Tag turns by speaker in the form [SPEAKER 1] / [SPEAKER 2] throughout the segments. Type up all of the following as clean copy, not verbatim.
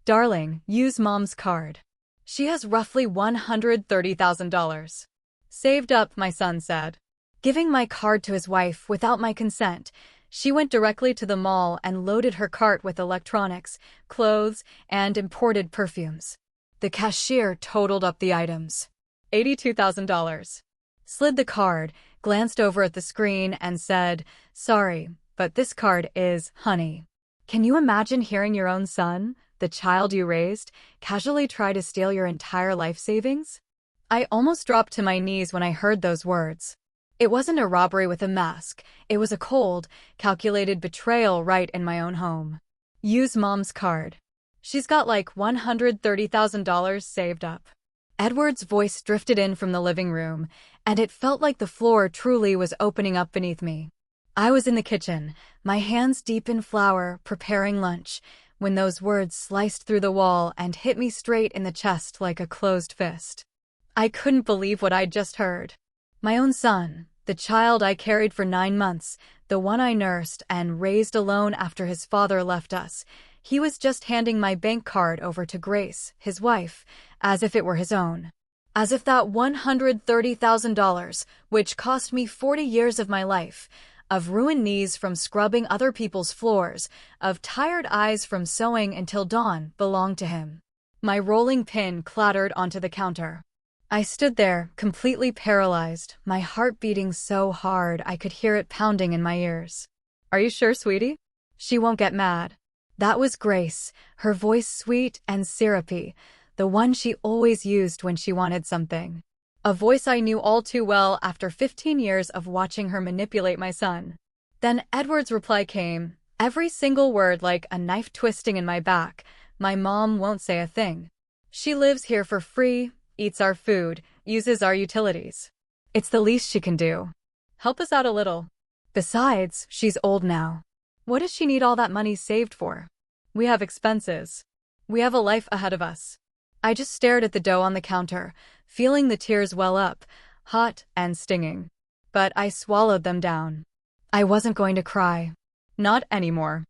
[SPEAKER 1] Darling, use mom's card. She has roughly $130,000. Saved up, my son said. Giving my card to his wife without my consent, she went directly to the mall and loaded her cart with electronics, clothes, and imported perfumes. The cashier totaled up the items. $82,000. Slid the card, glanced over at the screen, and said, "Sorry, but this card is, honey." Can you imagine hearing your own son, the child you raised, casually try to steal your entire life savings? I almost dropped to my knees when I heard those words. It wasn't a robbery with a mask. It was a cold, calculated betrayal right in my own home. Use mom's card. She's got like $130,000 saved up. Edward's voice drifted in from the living room, and it felt like the floor truly was opening up beneath me. I was in the kitchen, my hands deep in flour, preparing lunch, when those words sliced through the wall and hit me straight in the chest like a closed fist. I couldn't believe what I'd just heard. My own son, the child I carried for 9 months, the one I nursed and raised alone after his father left us, he was just handing my bank card over to Grace, his wife, as if it were his own. As if that $130,000, which cost me 40 years of my life, of ruined knees from scrubbing other people's floors, of tired eyes from sewing until dawn, belonged to him. My rolling pin clattered onto the counter. I stood there, completely paralyzed, my heart beating so hard I could hear it pounding in my ears. "Are you sure, sweetie? She won't get mad." That was Grace, her voice sweet and syrupy, the one she always used when she wanted something. A voice I knew all too well after 15 years of watching her manipulate my son. Then Edward's reply came, every single word like a knife twisting in my back. "My mom won't say a thing. She lives here for free, eats our food, uses our utilities. It's the least she can do. Help us out a little. Besides, she's old now. What does she need all that money saved for? We have expenses. We have a life ahead of us." I just stared at the dough on the counter, feeling the tears well up, hot and stinging. But I swallowed them down. I wasn't going to cry. Not anymore.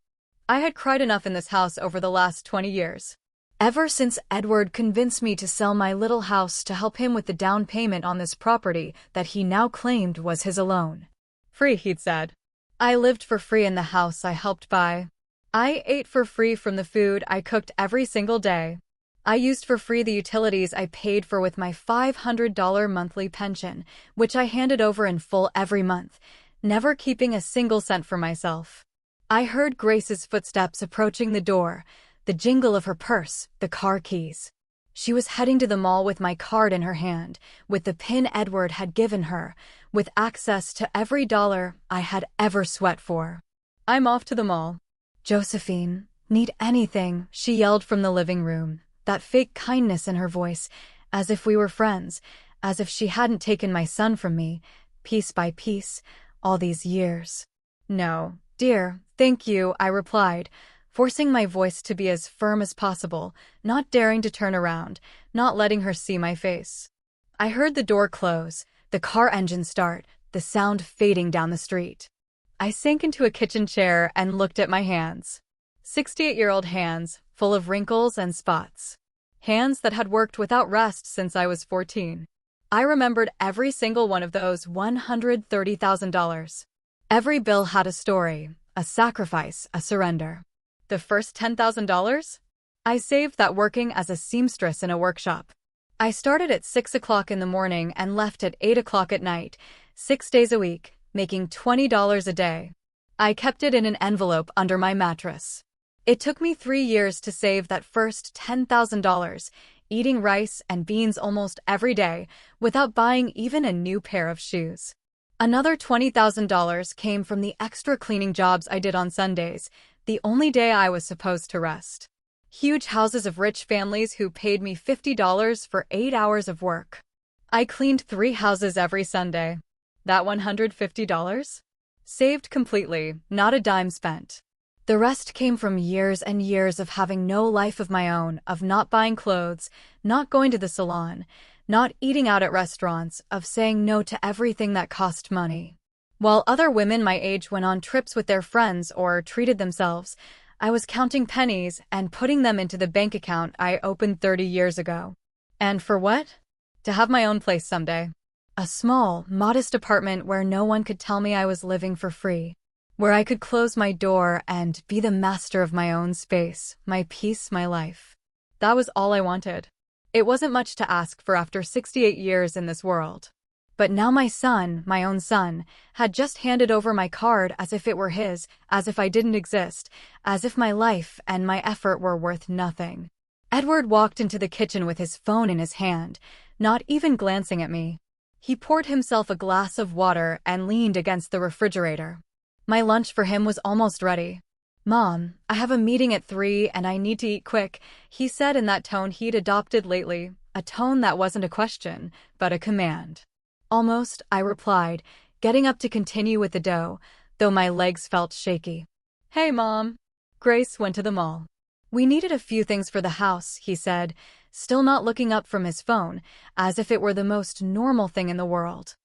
[SPEAKER 1] I had cried enough in this house over the last 20 years. Ever since Edward convinced me to sell my little house to help him with the down payment on this property that he now claimed was his alone. Free, he'd said. I lived for free in the house I helped buy. I ate for free from the food I cooked every single day. I used for free the utilities I paid for with my $500 monthly pension, which I handed over in full every month, never keeping a single cent for myself. I heard Grace's footsteps approaching the door, the jingle of her purse, the car keys. She was heading to the mall with my card in her hand, with the pin Edward had given her, with access to every dollar I had ever sweat for. "I'm off to the mall." "Josephine, need anything?" she yelled from the living room, that fake kindness in her voice, as if we were friends, as if she hadn't taken my son from me, piece by piece, all these years. "No, dear, thank you," I replied, forcing my voice to be as firm as possible, not daring to turn around, not letting her see my face. I heard the door close, the car engine start, the sound fading down the street. I sank into a kitchen chair and looked at my hands. 68-year-old hands, full of wrinkles and spots. Hands that had worked without rest since I was 14. I remembered every single one of those $130,000. Every bill had a story, a sacrifice, a surrender. The first $10,000? I saved that working as a seamstress in a workshop. I started at 6 o'clock in the morning and left at 8 o'clock at night, 6 days a week, making $20 a day. I kept it in an envelope under my mattress. It took me 3 years to save that first $10,000, eating rice and beans almost every day, without buying even a new pair of shoes. Another $20,000 came from the extra cleaning jobs I did on Sundays, the only day I was supposed to rest. Huge houses of rich families who paid me $50 for 8 hours of work. I cleaned 3 houses every Sunday. That $150? Saved completely, not a dime spent. The rest came from years and years of having no life of my own, of not buying clothes, not going to the salon, not eating out at restaurants, of saying no to everything that cost money. While other women my age went on trips with their friends or treated themselves, I was counting pennies and putting them into the bank account I opened 30 years ago. And for what? To have my own place someday. A small, modest apartment where no one could tell me I was living for free. Where I could close my door and be the master of my own space, my peace, my life. That was all I wanted. It wasn't much to ask for after 68 years in this world. But now my son, my own son, had just handed over my card as if it were his, as if I didn't exist, as if my life and my effort were worth nothing. Edward walked into the kitchen with his phone in his hand, not even glancing at me. He poured himself a glass of water and leaned against the refrigerator. My lunch for him was almost ready. "Mom, I have a meeting at 3 and I need to eat quick," he said in that tone he'd adopted lately, a tone that wasn't a question, but a command. "Almost," I replied, getting up to continue with the dough, though my legs felt shaky. "Hey, Mom." Grace went to the mall. "We needed a few things for the house," he said, still not looking up from his phone, as if it were the most normal thing in the world.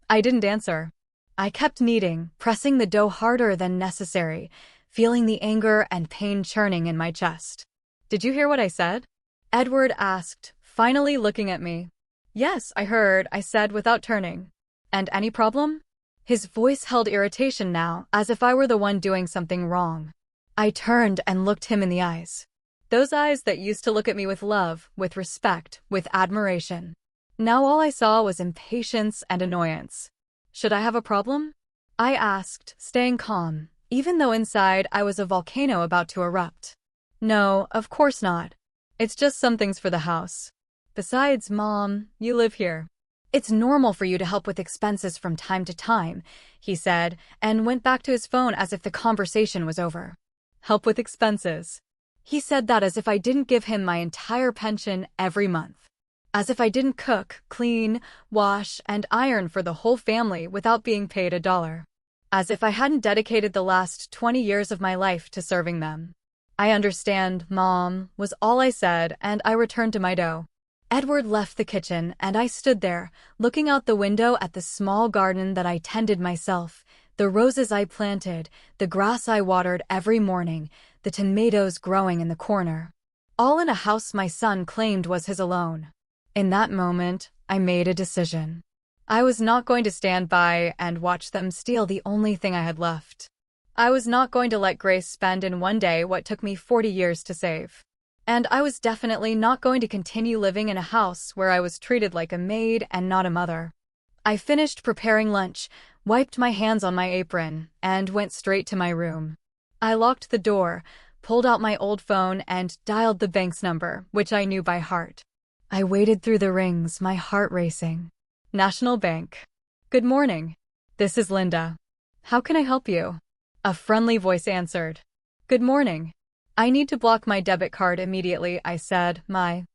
[SPEAKER 1] I didn't answer. I kept kneading, pressing the dough harder than necessary, feeling the anger and pain churning in my chest. "Did you hear what I said?" Edward asked, finally looking at me. "Yes, I heard," I said without turning. "And any problem?" His voice held irritation now, as if I were the one doing something wrong. I turned and looked him in the eyes. Those eyes that used to look at me with love, with respect, with admiration. Now all I saw was impatience and annoyance. "Should I have a problem?" I asked, staying calm, even though inside I was a volcano about to erupt. "No, of course not. It's just some things for the house. Besides, Mom, you live here. It's normal for you to help with expenses from time to time," he said, and went back to his phone as if the conversation was over. "Help with expenses." He said that as if I didn't give him my entire pension every month. As if I didn't cook, clean, wash, and iron for the whole family without being paid $1. As if I hadn't dedicated the last 20 years of my life to serving them. "I understand, Mom," was all I said, and I returned to my dough. Edward left the kitchen, and I stood there, looking out the window at the small garden that I tended myself, the roses I planted, the grass I watered every morning, the tomatoes growing in the corner. All in a house my son claimed was his alone. In that moment, I made a decision. I was not going to stand by and watch them steal the only thing I had left. I was not going to let Grace spend in one day what took me 40 years to save. And I was definitely not going to continue living in a house where I was treated like a maid and not a mother. I finished preparing lunch, wiped my hands on my apron, and went straight to my room. I locked the door, pulled out my old phone, and dialed the bank's number, which I knew by heart. I waited through the rings, my heart racing. National Bank. "Good morning. This is Linda. How can I help you?" A friendly voice answered. "Good morning. I need to block my debit card immediately," I said, my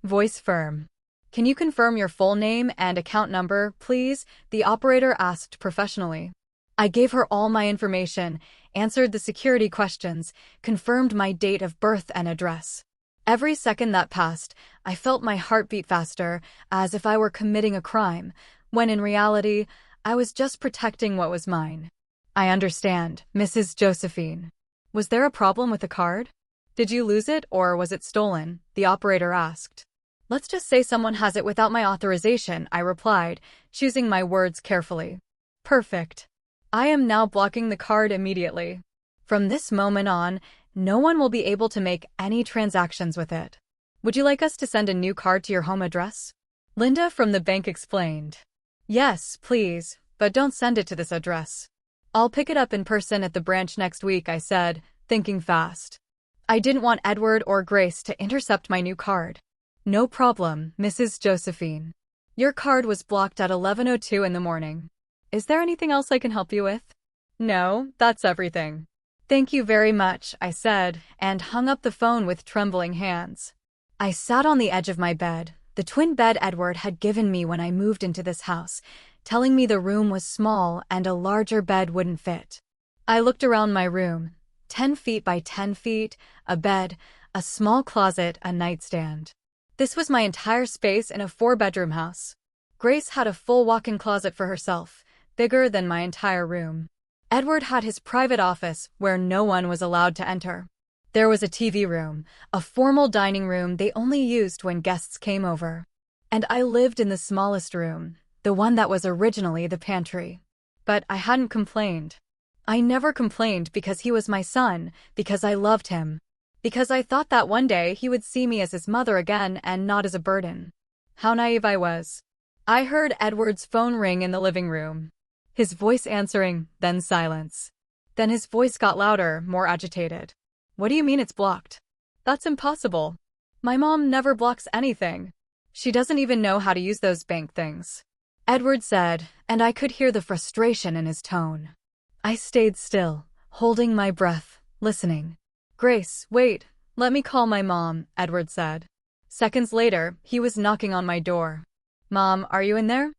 [SPEAKER 1] voice firm. "Can you confirm your full name and account number, please?" the operator asked professionally. I gave her all my information, answered the security questions, confirmed my date of birth and address. Every second that passed, I felt my heart beat faster, as if I were committing a crime, when in reality, I was just protecting what was mine. "I understand, Mrs. Josephine. Was there a problem with the card? Did you lose it or was it stolen?" the operator asked. "Let's just say someone has it without my authorization," I replied, choosing my words carefully. "Perfect. I am now blocking the card immediately. From this moment on, no one will be able to make any transactions with it. Would you like us to send a new card to your home address?" Linda from the bank explained. "Yes, please, but don't send it to this address. I'll pick it up in person at the branch next week," I said, thinking fast. I didn't want Edward or Grace to intercept my new card. "No problem, Mrs. Josephine. Your card was blocked at 11:02 in the morning. Is there anything else I can help you with?" "No, that's everything." "Thank you very much," I said, and hung up the phone with trembling hands. I sat on the edge of my bed, the twin bed Edward had given me when I moved into this house, telling me the room was small and a larger bed wouldn't fit. I looked around my room. 10 feet by 10 feet, a bed, a small closet, a nightstand. This was my entire space in a 4-bedroom house. Grace had a full walk-in closet for herself, bigger than my entire room. Edward had his private office where no one was allowed to enter. There was a TV room, a formal dining room they only used when guests came over. And I lived in the smallest room, the one that was originally the pantry. But I hadn't complained. I never complained because he was my son, because I loved him. Because I thought that one day he would see me as his mother again and not as a burden. How naive I was. I heard Edward's phone ring in the living room. His voice answering, then silence. Then his voice got louder, more agitated. What do you mean it's blocked? That's impossible. My mom never blocks anything. She doesn't even know how to use those bank things. Edward said, and I could hear the frustration in his tone. I stayed still, holding my breath, listening. Grace, wait, let me call my mom, Edward said. Seconds later, he was knocking on my door. Mom, are you in there?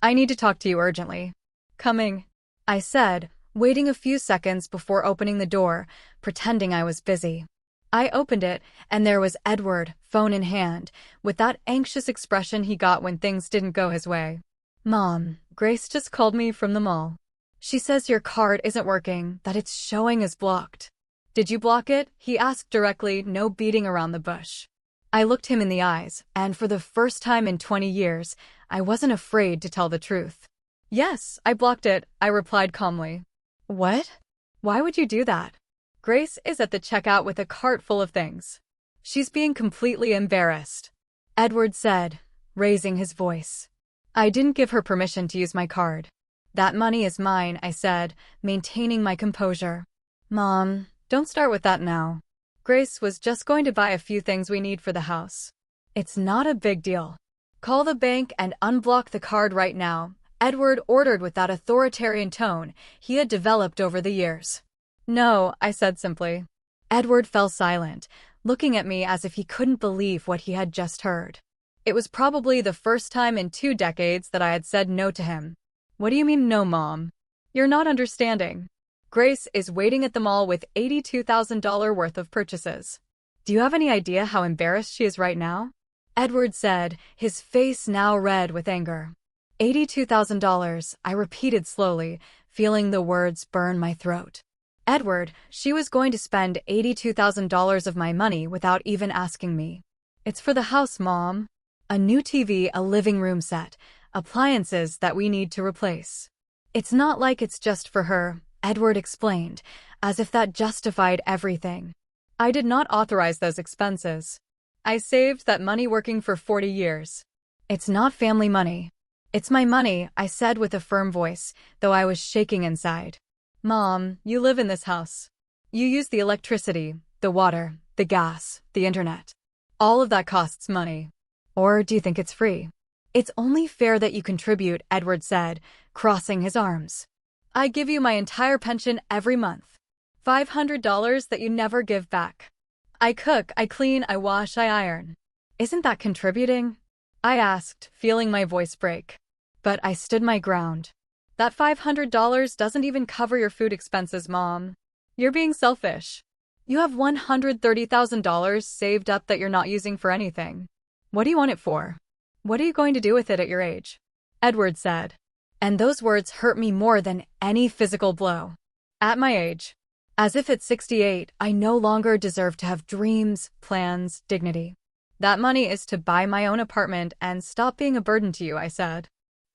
[SPEAKER 1] I need to talk to you urgently. Coming, I said, waiting a few seconds before opening the door, pretending I was busy. I opened it, and there was Edward, phone in hand, with that anxious expression he got when things didn't go his way. Mom, Grace just called me from the mall. She says your card isn't working, that it's showing as blocked. Did you block it? He asked directly, no beating around the bush. I looked him in the eyes, and for the first time in 20 years, I wasn't afraid to tell the truth. Yes, I blocked it, I replied calmly. What? Why would you do that? Grace is at the checkout with a cart full of things. She's being completely embarrassed. Edward said, raising his voice. I didn't give her permission to use my card. That money is mine, I said, maintaining my composure. Mom, don't start with that now. Grace was just going to buy a few things we need for the house. It's not a big deal. Call the bank and unblock the card right now, Edward ordered with that authoritarian tone he had developed over the years. No, I said simply. Edward fell silent, looking at me as if he couldn't believe what he had just heard. It was probably the first time in 2 decades that I had said no to him. What do you mean no, Mom? You're not understanding. Grace is waiting at the mall with $82,000 worth of purchases. Do you have any idea how embarrassed she is right now? Edward said, his face now red with anger. $82,000, I repeated slowly, feeling the words burn my throat. Edward, she was going to spend $82,000 of my money without even asking me. It's for the house, Mom. A new TV, a living room set, appliances that we need to replace. It's not like it's just for her, Edward explained, as if that justified everything. I did not authorize those expenses. I saved that money working for 40 years. It's not family money. It's my money, I said with a firm voice, though I was shaking inside. Mom, you live in this house. You use the electricity, the water, the gas, the internet. All of that costs money. Or do you think it's free? It's only fair that you contribute, Edward said, crossing his arms. I give you my entire pension every month. $500 that you never give back. I cook, I clean, I wash, I iron. Isn't that contributing? I asked, feeling my voice break. But I stood my ground. That $500 doesn't even cover your food expenses, Mom. You're being selfish. You have $130,000 saved up that you're not using for anything. What do you want it for? What are you going to do with it at your age? Edward said. And those words hurt me more than any physical blow. At my age. As if at 68, I no longer deserve to have dreams, plans, dignity. That money is to buy my own apartment and stop being a burden to you, I said.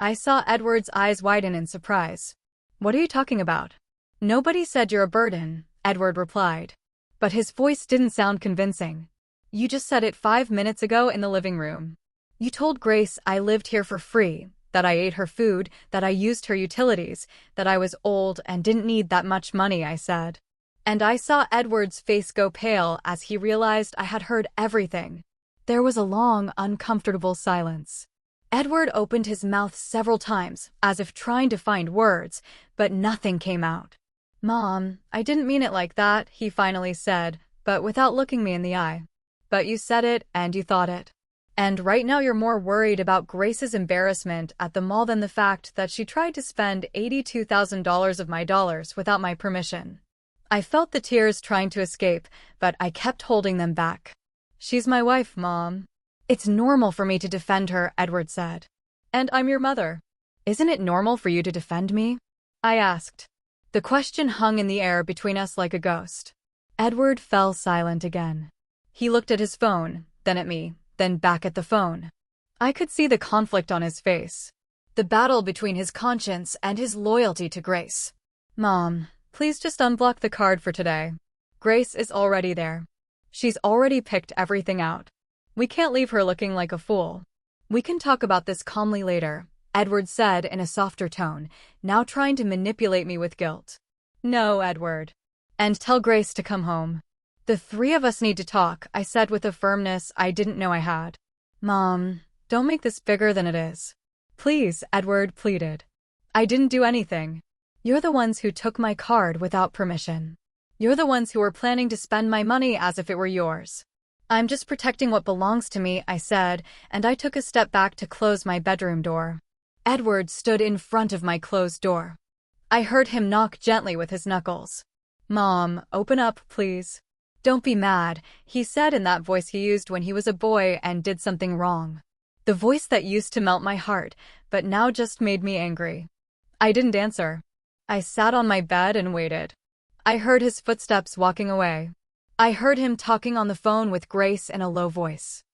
[SPEAKER 1] I saw Edward's eyes widen in surprise. What are you talking about? Nobody said you're a burden, Edward replied. But his voice didn't sound convincing. You just said it 5 minutes ago in the living room. You told Grace I lived here for free, that I ate her food, that I used her utilities, that I was old and didn't need that much money, I said. And I saw Edward's face go pale as he realized I had heard everything. There was a long, uncomfortable silence. Edward opened his mouth several times, as if trying to find words, but nothing came out. Mom, I didn't mean it like that, he finally said, but without looking me in the eye. But you said it, and you thought it. And right now you're more worried about Grace's embarrassment at the mall than the fact that she tried to spend $82,000 of my dollars without my permission. I felt the tears trying to escape, but I kept holding them back. She's my wife, Mom. It's normal for me to defend her, Edward said. And I'm your mother. Isn't it normal for you to defend me? I asked. The question hung in the air between us like a ghost. Edward fell silent again. He looked at his phone, then at me, then back at the phone. I could see the conflict on his face. The battle between his conscience and his loyalty to Grace. Mom, please just unblock the card for today. Grace is already there. She's already picked everything out. We can't leave her looking like a fool. We can talk about this calmly later, Edward said in a softer tone, now trying to manipulate me with guilt. No, Edward. And tell Grace to come home. The three of us need to talk, I said with a firmness I didn't know I had. Mom, don't make this bigger than it is. Please, Edward pleaded. I didn't do anything. You're the ones who took my card without permission. You're the ones who were planning to spend my money as if it were yours. I'm just protecting what belongs to me, I said, and I took a step back to close my bedroom door. Edward stood in front of my closed door. I heard him knock gently with his knuckles. Mom, open up, please. Don't be mad, he said in that voice he used when he was a boy and did something wrong. The voice that used to melt my heart, but now just made me angry. I didn't answer. I sat on my bed and waited. I heard his footsteps walking away. I heard him talking on the phone with Grace in a low voice.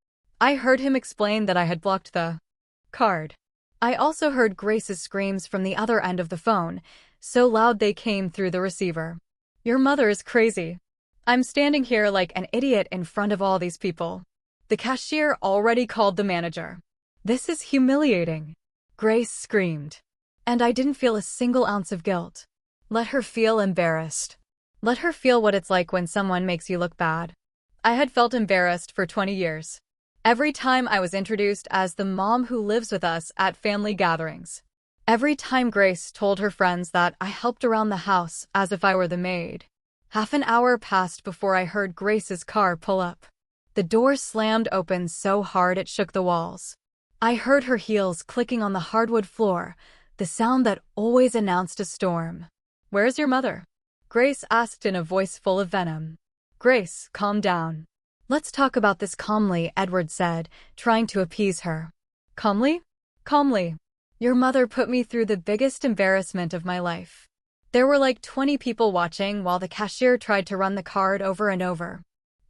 [SPEAKER 1] I heard him explain that I had blocked the card. I also heard Grace's screams from the other end of the phone, so loud they came through the receiver. Your mother is crazy. I'm standing here like an idiot in front of all these people. The cashier already called the manager. This is humiliating. Grace screamed. And I didn't feel a single ounce of guilt. Let her feel embarrassed. Let her feel what it's like when someone makes you look bad. I had felt embarrassed for 20 years. Every time I was introduced as the mom who lives with us at family gatherings. Every time Grace told her friends that I helped around the house as if I were the maid. Half an hour passed before I heard Grace's car pull up. The door slammed open so hard it shook the walls. I heard her heels clicking on the hardwood floor, the sound that always announced a storm. Where's your mother? Grace asked in a voice full of venom. Grace, calm down. Let's talk about this calmly, Edward said, trying to appease her. Calmly? Calmly. Your mother put me through the biggest embarrassment of my life. There were like 20 people watching while the cashier tried to run the card over and over.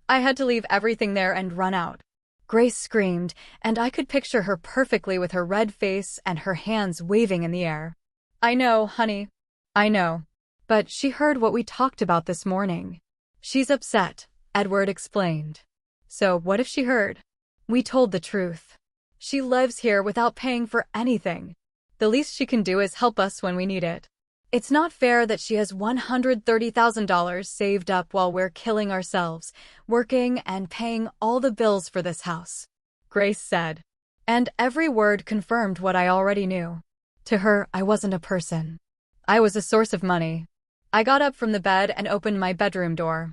[SPEAKER 1] I had to leave everything there and run out. Grace screamed, and I could picture her perfectly with her red face and her hands waving in the air. I know, honey. I know. But she heard what we talked about this morning. She's upset, Edward explained. So what if she heard? We told the truth. She lives here without paying for anything. The least she can do is help us when we need it. It's not fair that she has $130,000 saved up while we're killing ourselves, working and paying all the bills for this house, Grace said. And every word confirmed what I already knew. To her, I wasn't a person. I was a source of money. I got up from the bed and opened my bedroom door.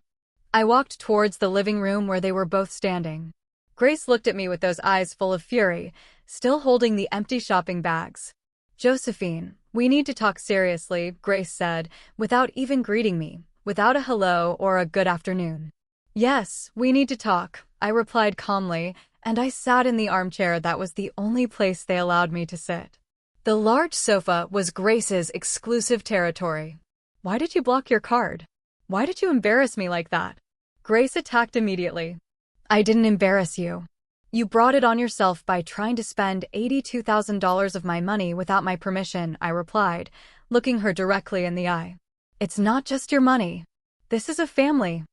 [SPEAKER 1] I walked towards the living room where they were both standing. Grace looked at me with those eyes full of fury, still holding the empty shopping bags. Josephine, we need to talk seriously, Grace said, without even greeting me, without a hello or a good afternoon. Yes, we need to talk, I replied calmly, and I sat in the armchair that was the only place they allowed me to sit. The large sofa was Grace's exclusive territory. Why did you block your card? Why did you embarrass me like that? Grace attacked immediately. I didn't embarrass you. You brought it on yourself by trying to spend $82,000 of my money without my permission, I replied, looking her directly in the eye. It's not just your money. This is a family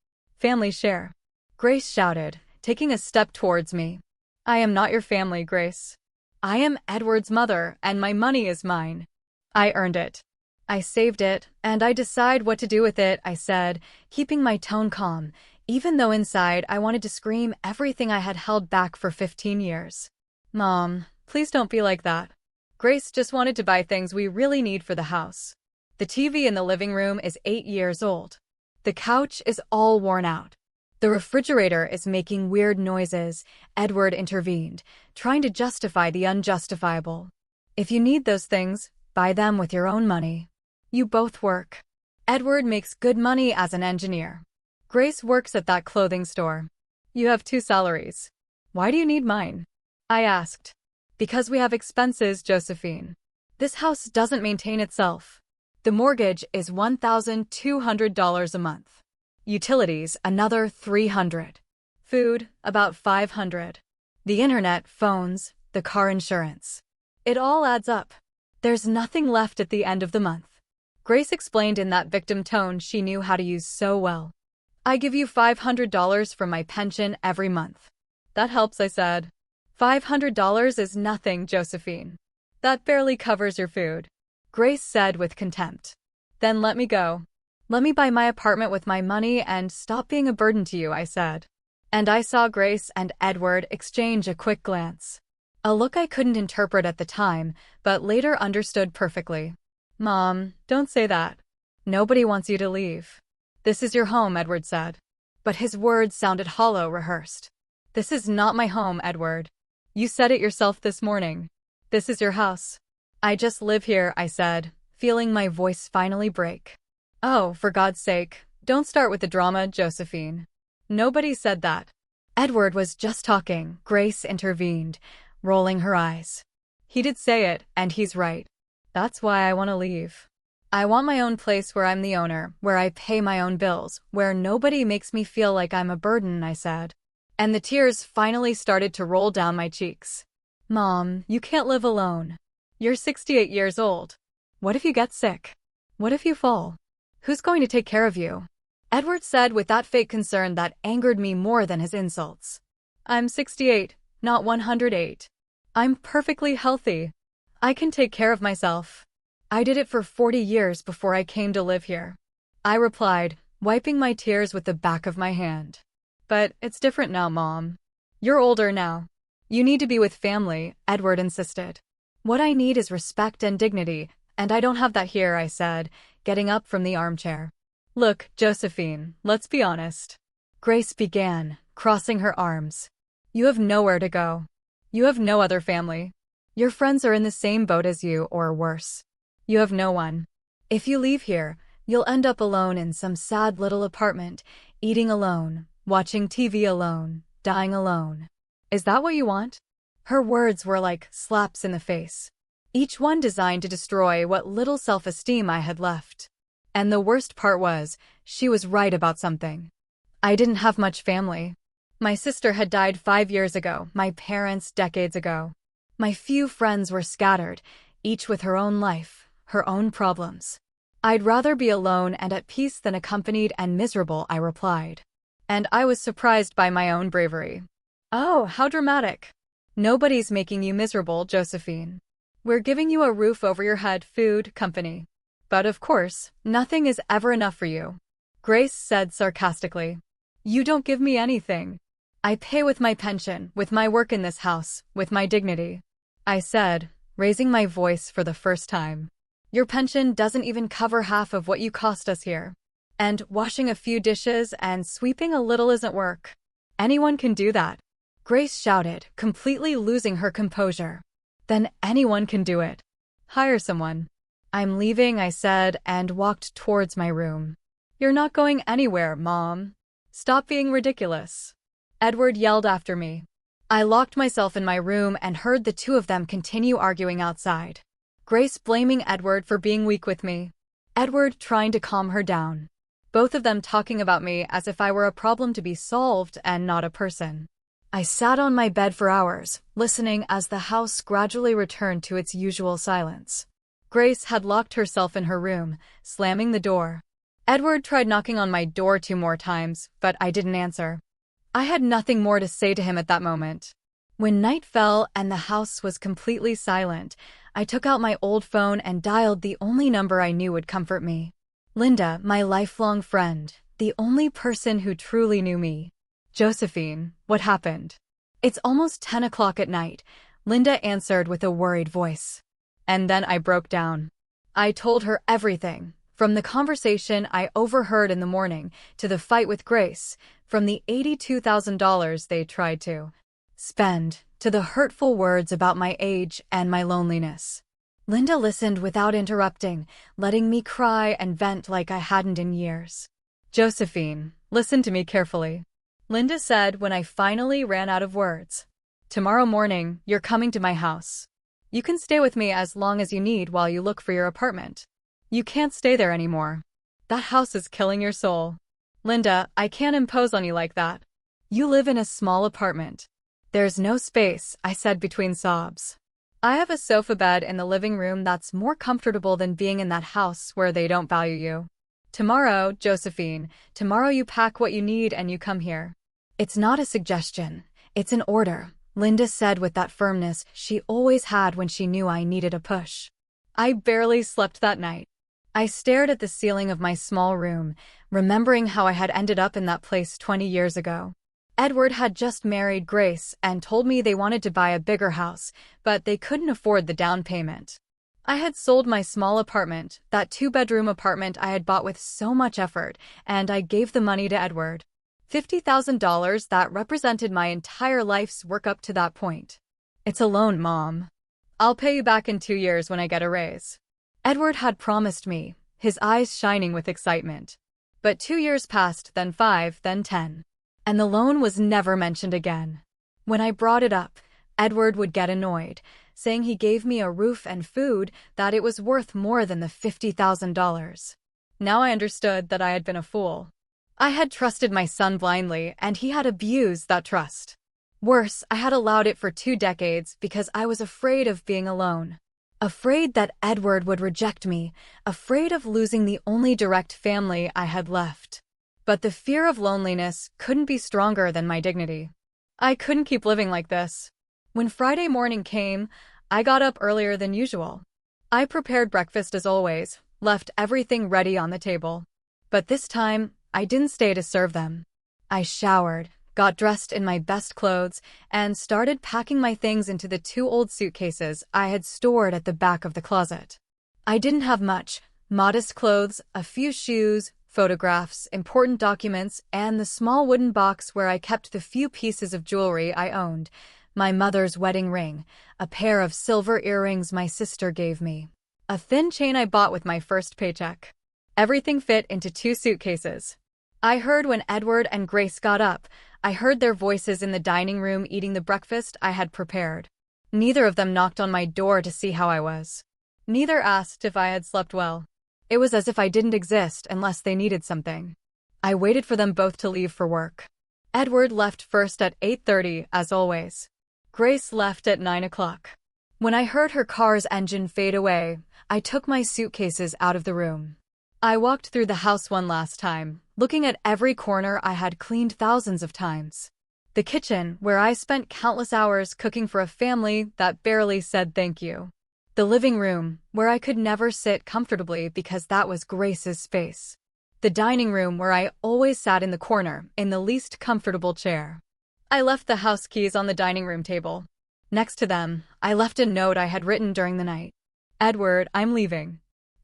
[SPEAKER 1] share. Grace shouted, taking a step towards me. I am not your family, Grace. I am Edward's mother, and my money is mine. I earned it. I saved it, and I decide what to do with it, I said, keeping my tone calm, even though inside I wanted to scream everything I had held back for 15 years. Mom, please don't be like that. Grace just wanted to buy things we really need for the house. The TV in the living room is 8 years old. The couch is all worn out. The refrigerator is making weird noises, Edward intervened, trying to justify the unjustifiable. If you need those things, buy them with your own money. You both work. Edward makes good money as an engineer. Grace works at that clothing store. You have 2 salaries. Why do you need mine? I asked. Because we have expenses, Josephine. This house doesn't maintain itself. The mortgage is $1,200 a month. Utilities, another 300. Food, about 500. The internet, phones, the car insurance. It all adds up. There's nothing left at the end of the month. Grace explained in that victim tone she knew how to use so well. I give you $500 from my pension every month. That helps, I said. $500 is nothing, Josephine. That barely covers your food. Grace said with contempt. Then let me go. Let me buy my apartment with my money and stop being a burden to you, I said. And I saw Grace and Edward exchange a quick glance. A look I couldn't interpret at the time, but later understood perfectly. Mom, don't say that. Nobody wants you to leave. This is your home, Edward said. But his words sounded hollow, rehearsed. This is not my home, Edward. You said it yourself this morning. This is your house. I just live here, I said, feeling my voice finally break. Oh, for God's sake, don't start with the drama, Josephine. Nobody said that. Edward was just talking, Grace intervened, rolling her eyes. He did say it, and he's right. That's why I want to leave. I want my own place where I'm the owner, where I pay my own bills, where nobody makes me feel like I'm a burden, I said. And the tears finally started to roll down my cheeks. Mom, you can't live alone. You're 68 years old. What if you get sick? What if you fall? Who's going to take care of you? Edward said with that fake concern that angered me more than his insults. I'm 68, not 108. I'm perfectly healthy. I can take care of myself. I did it for 40 years before I came to live here. I replied, wiping my tears with the back of my hand. But it's different now, Mom. You're older now. You need to be with family, Edward insisted. What I need is respect and dignity, and I don't have that here, I said, getting up from the armchair. Look, Josephine, let's be honest. Grace began, crossing her arms. You have nowhere to go. You have no other family. Your friends are in the same boat as you, or worse. You have no one. If you leave here, you'll end up alone in some sad little apartment, eating alone, watching TV alone, dying alone. Is that what you want? Her words were like slaps in the face, each one designed to destroy what little self-esteem I had left. And the worst part was, she was right about something. I didn't have much family. My sister had died 5 years ago, my parents decades ago. My few friends were scattered, each with her own life, her own problems. I'd rather be alone and at peace than accompanied and miserable, I replied. And I was surprised by my own bravery. Oh, how dramatic. Nobody's making you miserable, Josephine. We're giving you a roof over your head, food, company. But of course, nothing is ever enough for you. Grace said sarcastically. You don't give me anything. I pay with my pension, with my work in this house, with my dignity. I said, raising my voice for the first time. Your pension doesn't even cover half of what you cost us here. And washing a few dishes and sweeping a little isn't work. Anyone can do that. Grace shouted, completely losing her composure. Then anyone can do it. Hire someone. I'm leaving, I said, and walked towards my room. You're not going anywhere, Mom. Stop being ridiculous. Edward yelled after me. I locked myself in my room and heard the two of them continue arguing outside. Grace blaming Edward for being weak with me. Edward trying to calm her down. Both of them talking about me as if I were a problem to be solved and not a person. I sat on my bed for hours, listening as the house gradually returned to its usual silence. Grace had locked herself in her room, slamming the door. Edward tried knocking on my door 2 more times, but I didn't answer. I had nothing more to say to him at that moment. When night fell and the house was completely silent, I took out my old phone and dialed the only number I knew would comfort me. Linda, my lifelong friend, the only person who truly knew me. Josephine, what happened? It's almost 10 o'clock at night, Linda answered with a worried voice. And then I broke down. I told her everything, from the conversation I overheard in the morning to the fight with Grace, from the $82,000 they tried to spend, to the hurtful words about my age and my loneliness. Linda listened without interrupting, letting me cry and vent like I hadn't in years. Josephine, listen to me carefully, Linda said when I finally ran out of words. Tomorrow morning, you're coming to my house. You can stay with me as long as you need while you look for your apartment. You can't stay there anymore. That house is killing your soul. Linda, I can't impose on you like that. You live in a small apartment. There's no space, I said between sobs. I have a sofa bed in the living room that's more comfortable than being in that house where they don't value you. Tomorrow, Josephine, tomorrow you pack what you need and you come here. It's not a suggestion, it's an order, Linda said with that firmness she always had when she knew I needed a push. I barely slept that night. I stared at the ceiling of my small room, remembering how I had ended up in that place 20 years ago. Edward had just married Grace and told me they wanted to buy a bigger house, but they couldn't afford the down payment. I had sold my small apartment, that two-bedroom apartment I had bought with so much effort, and I gave the money to Edward. $50,000 that represented my entire life's work up to that point. It's a loan, Mom. I'll pay you back in 2 years when I get a raise. Edward had promised me, his eyes shining with excitement. But 2 years passed, then 5, then 10. And the loan was never mentioned again. When I brought it up, Edward would get annoyed, saying he gave me a roof and food, that it was worth more than the $50,000. Now I understood that I had been a fool. I had trusted my son blindly, and he had abused that trust. Worse, I had allowed it for 2 decades because I was afraid of being alone. Afraid that Edward would reject me, afraid of losing the only direct family I had left. But the fear of loneliness couldn't be stronger than my dignity. I couldn't keep living like this. When Friday morning came, I got up earlier than usual. I prepared breakfast as always, left everything ready on the table. But this time, I didn't stay to serve them. I showered, got dressed in my best clothes, and started packing my things into the 2 old suitcases I had stored at the back of the closet. I didn't have much: modest clothes, a few shoes, photographs, important documents, and the small wooden box where I kept the few pieces of jewelry I owned: my mother's wedding ring, a pair of silver earrings my sister gave me, a thin chain I bought with my first paycheck. Everything fit into 2 suitcases. I heard when Edward and Grace got up. I heard their voices in the dining room eating the breakfast I had prepared. Neither of them knocked on my door to see how I was. Neither asked if I had slept well. It was as if I didn't exist unless they needed something. I waited for them both to leave for work. Edward left first at 8:30, as always. Grace left at 9 o'clock. When I heard her car's engine fade away, I took my suitcases out of the room. I walked through the house one last time, looking at every corner I had cleaned thousands of times. The kitchen, where I spent countless hours cooking for a family that barely said thank you. The living room, where I could never sit comfortably because that was Grace's space. The dining room, where I always sat in the corner, in the least comfortable chair. I left the house keys on the dining room table. Next to them, I left a note I had written during the night. Edward, I'm leaving.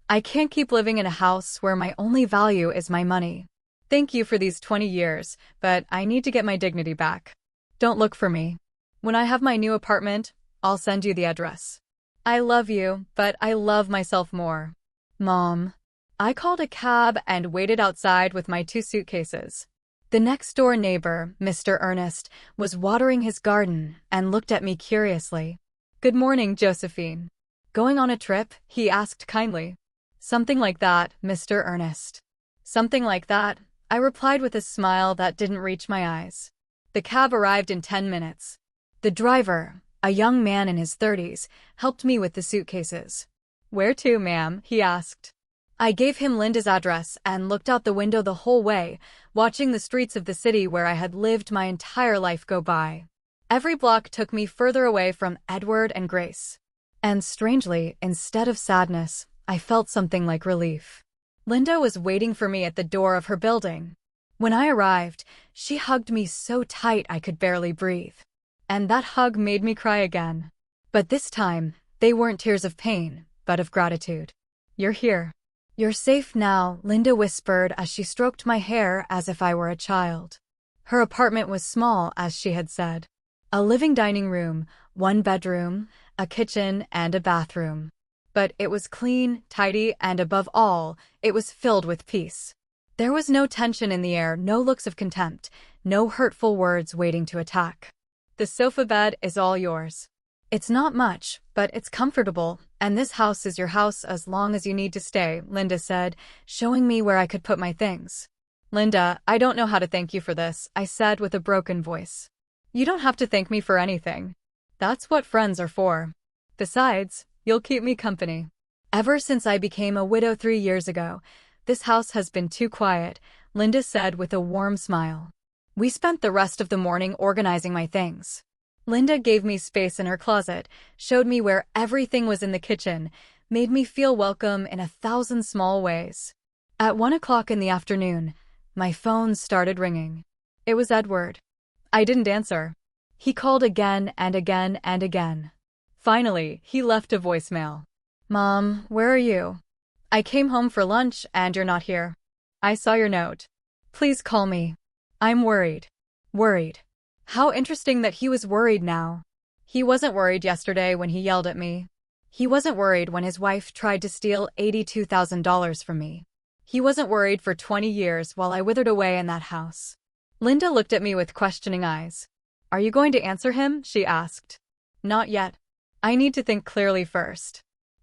[SPEAKER 1] I can't keep living in a house where my only value is my money. Thank you for these 20 years, but I need to get my dignity back. Don't look for me. When I have my new apartment, I'll send you the address. I love you, but I love myself more. Mom. I called a cab and waited outside with my 2 suitcases. The next-door neighbor, Mr. Ernest, was watering his garden and looked at me curiously. Good morning, Josephine. Going on a trip? He asked kindly. Something like that, Mr. Ernest. Something like that, I replied with a smile that didn't reach my eyes. The cab arrived in 10 minutes. The driver, a young man in his 30s, helped me with the suitcases. Where to, ma'am? He asked. I gave him Linda's address and looked out the window the whole way, watching the streets of the city where I had lived my entire life go by. Every block took me further away from Edward and Grace. And strangely, instead of sadness, I felt something like relief. Linda was waiting for me at the door of her building. When I arrived, she hugged me so tight I could barely breathe. And that hug made me cry again. But this time, they weren't tears of pain, but of gratitude. You're here. You're safe now, Linda whispered as she stroked my hair as if I were a child. Her apartment was small, as she had said. A living dining room, 1 bedroom, a kitchen, and a bathroom. But it was clean, tidy, and above all, it was filled with peace. There was no tension in the air, no looks of contempt, no hurtful words waiting to attack. The sofa bed is all yours. It's not much, but it's comfortable, and this house is your house as long as you need to stay, Linda said, showing me where I could put my things. Linda, I don't know how to thank you for this, I said with a broken voice. You don't have to thank me for anything. That's what friends are for. Besides, you'll keep me company. Ever since I became a widow 3 years ago, this house has been too quiet, Linda said with a warm smile. We spent the rest of the morning organizing my things. Linda gave me space in her closet, showed me where everything was in the kitchen, made me feel welcome in 1,000 small ways. At 1 o'clock in the afternoon, my phone started ringing. It was Edward. I didn't answer. He called again and again and again. Finally, he left a voicemail. Mom, where are you? I came home for lunch and you're not here. I saw your note. Please call me. I'm worried. Worried. How interesting that he was worried now. He wasn't worried yesterday when he yelled at me. He wasn't worried when his wife tried to steal $82,000 from me. He wasn't worried for 20 years while I withered away in that house. Linda looked at me with questioning eyes. Are you going to answer him? She asked. Not yet. I need to think clearly first.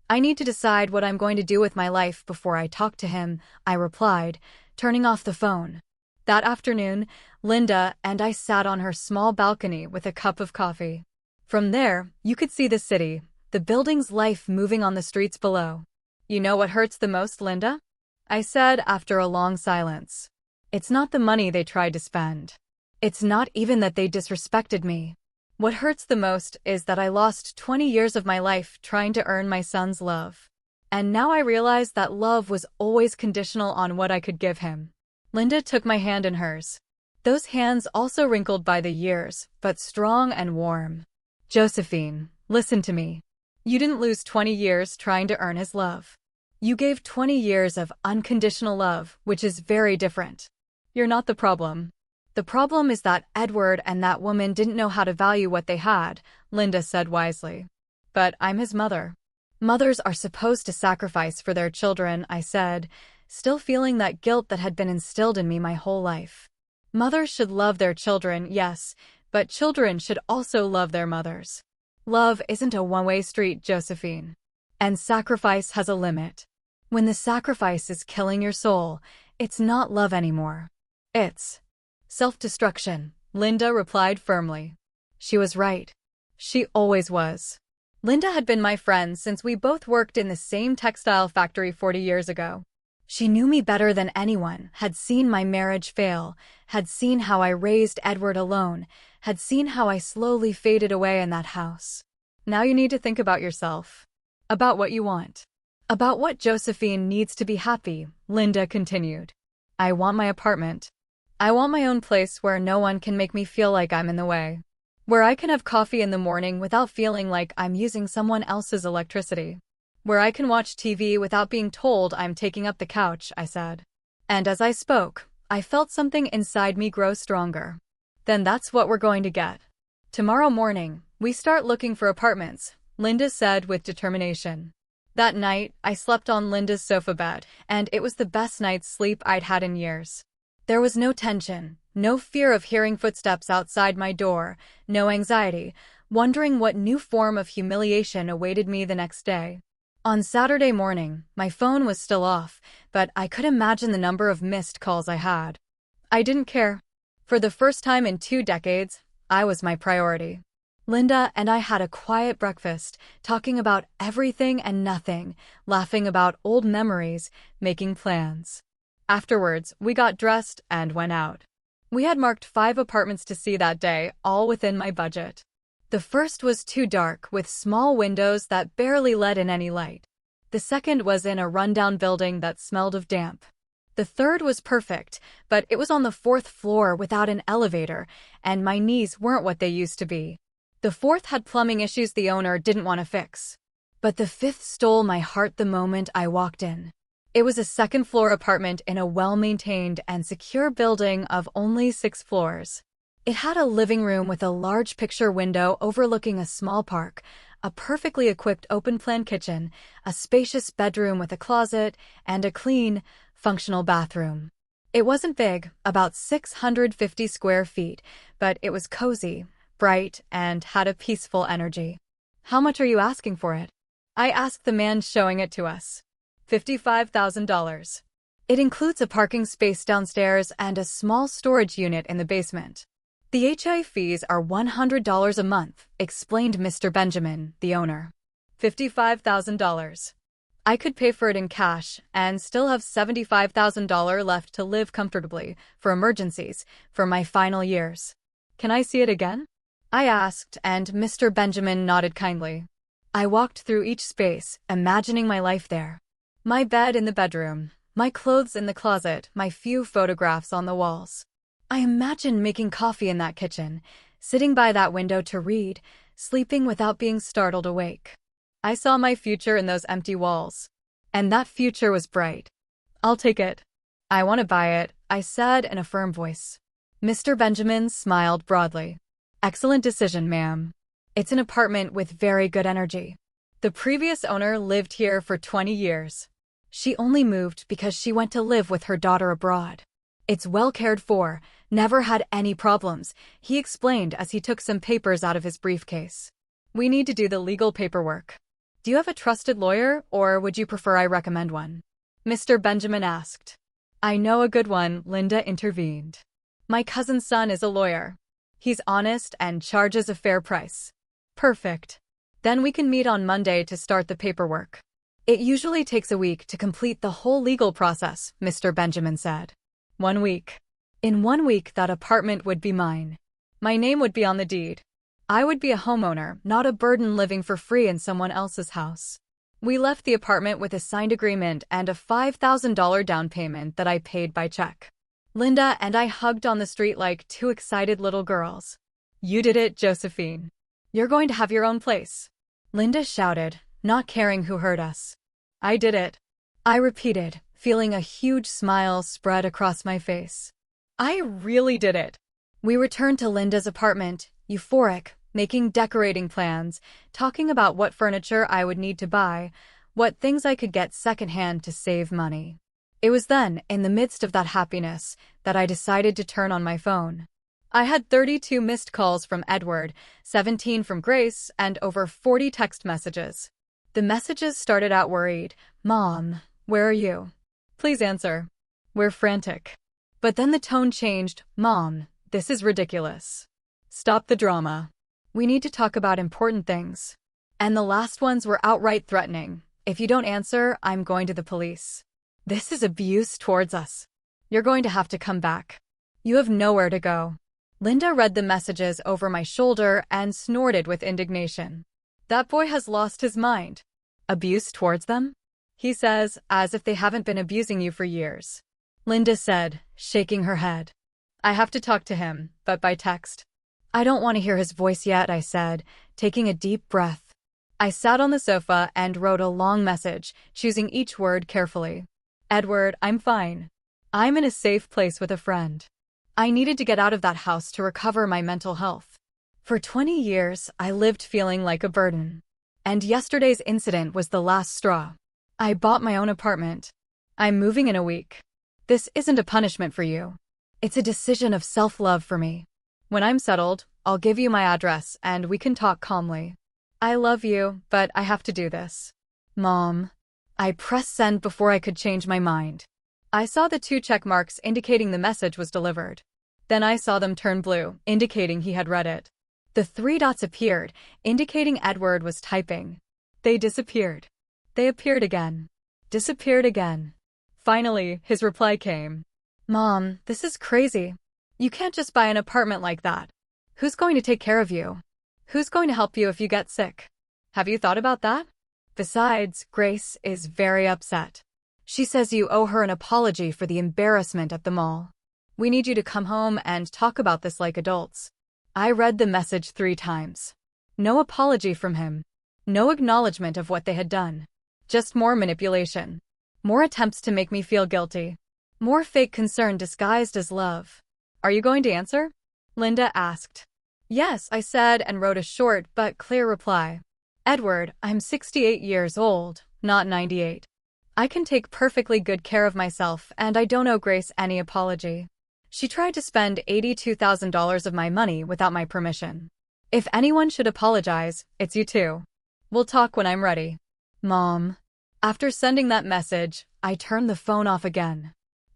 [SPEAKER 1] I need to decide what I'm going to do with my life before I talk to him, I replied, turning off the phone. That afternoon, Linda and I sat on her small balcony with a cup of coffee. From there, you could see the city, the buildings' life moving on the streets below. You know what hurts the most, Linda? I said after a long silence. It's not the money they tried to spend. It's not even that they disrespected me. What hurts the most is that I lost 20 years of my life trying to earn my son's love. And now I realize that love was always conditional on what I could give him. Linda took my hand in hers. Those hands also wrinkled by the years, but strong and warm. Josephine, listen to me. You didn't lose 20 years trying to earn his love. You gave 20 years of unconditional love, which is very different. You're not the problem. The problem is that Edward and that woman didn't know how to value what they had, Linda said wisely. But I'm his mother. Mothers are supposed to sacrifice for their children, I said, still feeling that guilt that had been instilled in me my whole life. Mothers should love their children, yes, but children should also love their mothers. Love isn't a one-way street, Josephine. And sacrifice has a limit. When the sacrifice is killing your soul, it's not love anymore. It's self-destruction, Linda replied firmly. She was right. She always was. Linda had been my friend since we both worked in the same textile factory 40 years ago. She knew me better than anyone, had seen my marriage fail, had seen how I raised Edward alone, had seen how I slowly faded away in that house. Now you need to think about yourself. About what you want. About what Josephine needs to be happy, Linda continued. I want my apartment. I want my own place where no one can make me feel like I'm in the way. Where I can have coffee in the morning without feeling like I'm using someone else's electricity. Where I can watch TV without being told I'm taking up the couch, I said. And as I spoke, I felt something inside me grow stronger. Then that's what we're going to get. Tomorrow morning, we start looking for apartments, Linda said with determination. That night, I slept on Linda's sofa bed, and it was the best night's sleep I'd had in years. There was no tension, no fear of hearing footsteps outside my door, no anxiety, wondering what new form of humiliation awaited me the next day. On Saturday morning, my phone was still off, but I could imagine the number of missed calls I had. I didn't care. For the first time in 2 decades, I was my priority. Linda and I had a quiet breakfast, talking about everything and nothing, laughing about old memories, making plans. Afterwards, we got dressed and went out. We had marked 5 apartments to see that day, all within my budget. The first was too dark, with small windows that barely let in any light. The second was in a rundown building that smelled of damp. The third was perfect, but it was on the 4th floor without an elevator, and my knees weren't what they used to be. The 4th had plumbing issues the owner didn't want to fix. But the 5th stole my heart the moment I walked in. It was a 2nd-floor apartment in a well-maintained and secure building of only 6 floors. It had a living room with a large picture window overlooking a small park, a perfectly equipped open-plan kitchen, a spacious bedroom with a closet, and a clean, functional bathroom. It wasn't big, about 650 square feet, but it was cozy, bright, and had a peaceful energy. How much are you asking for it? I asked the man showing it to us. $55,000. It includes a parking space downstairs and a small storage unit in the basement. The HI fees are $100 a month, explained Mr. Benjamin, the owner. $55,000. I could pay for it in cash and still have $75,000 left to live comfortably, for emergencies, for my final years. Can I see it again? I asked, and Mr. Benjamin nodded kindly. I walked through each space, imagining my life there. My bed in the bedroom, my clothes in the closet, my few photographs on the walls. I imagined making coffee in that kitchen, sitting by that window to read, sleeping without being startled awake. I saw my future in those empty walls. And that future was bright. I'll take it. I want to buy it, I said in a firm voice. Mr. Benjamin smiled broadly. Excellent decision, ma'am. It's an apartment with very good energy. The previous owner lived here for 20 years. She only moved because she went to live with her daughter abroad. It's well cared for, never had any problems, he explained as he took some papers out of his briefcase. We need to do the legal paperwork. Do you have a trusted lawyer, or would you prefer I recommend one? Mr. Benjamin asked. I know a good one, Linda intervened. My cousin's son is a lawyer. He's honest and charges a fair price. Perfect. Then we can meet on Monday to start the paperwork. It usually takes a week to complete the whole legal process, Mr. Benjamin said. 1 week. In 1 week that apartment would be mine. My name would be on the deed. I would be a homeowner, not a burden living for free in someone else's house. We left the apartment with a signed agreement and a $5,000 down payment that I paid by check. Linda and I hugged on the street like two excited little girls. You did it, Josephine. You're going to have your own place. Linda shouted, not caring who heard us. I did it. I repeated, feeling a huge smile spread across my face. I really did it. We returned to Linda's apartment, euphoric, making decorating plans, talking about what furniture I would need to buy, what things I could get secondhand to save money. It was then, in the midst of that happiness, that I decided to turn on my phone. I had 32 missed calls from Edward, 17 from Grace, and over 40 text messages. The messages started out worried. Mom, where are you? Please answer. We're frantic. But then the tone changed. Mom, this is ridiculous. Stop the drama. We need to talk about important things. And the last ones were outright threatening. If you don't answer, I'm going to the police. This is abuse towards us. You're going to have to come back. You have nowhere to go. Linda read the messages over my shoulder and snorted with indignation. That boy has lost his mind. Abuse towards them? He says, as if they haven't been abusing you for years. Linda said, shaking her head. I have to talk to him, but by text. I don't want to hear his voice yet, I said, taking a deep breath. I sat on the sofa and wrote a long message, choosing each word carefully. Edward, I'm fine. I'm in a safe place with a friend. I needed to get out of that house to recover my mental health. For 20 years, I lived feeling like a burden. And yesterday's incident was the last straw. I bought my own apartment. I'm moving in a week. This isn't a punishment for you. It's a decision of self-love for me. When I'm settled, I'll give you my address and we can talk calmly. I love you, but I have to do this. Mom. I pressed send before I could change my mind. I saw the 2 check marks indicating the message was delivered. Then I saw them turn blue, indicating he had read it. The 3 dots appeared, indicating Edward was typing. They disappeared. They appeared again. Disappeared again. Finally, his reply came. Mom, this is crazy. You can't just buy an apartment like that. Who's going to take care of you? Who's going to help you if you get sick? Have you thought about that? Besides, Grace is very upset. She says you owe her an apology for the embarrassment at the mall. We need you to come home and talk about this like adults. I read the message 3 times. No apology from him. No acknowledgement of what they had done. Just more manipulation. More attempts to make me feel guilty. More fake concern disguised as love. Are you going to answer? Linda asked. Yes, I said and wrote a short but clear reply. Edward, I'm 68 years old, not 98. I can take perfectly good care of myself and I don't owe Grace any apology. She tried to spend $82,000 of my money without my permission. If anyone should apologize, it's you two. We'll talk when I'm ready. Mom. After sending that message, I turned the phone off again.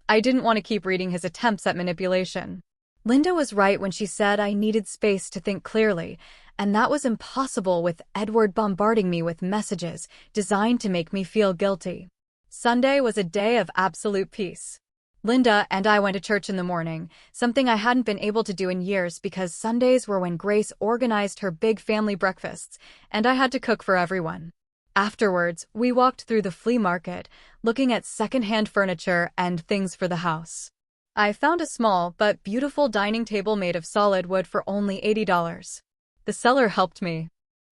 [SPEAKER 1] I didn't want to keep reading his attempts at manipulation. Linda was right when she said I needed space to think clearly, and that was impossible with Edward bombarding me with messages designed to make me feel guilty. Sunday was a day of absolute peace. Linda and I went to church in the morning, something I hadn't been able to do in years because Sundays were when Grace organized her big family breakfasts, and I had to cook for everyone. Afterwards, we walked through the flea market, looking at secondhand furniture and things for the house. I found a small but beautiful dining table made of solid wood for only $80. The seller helped me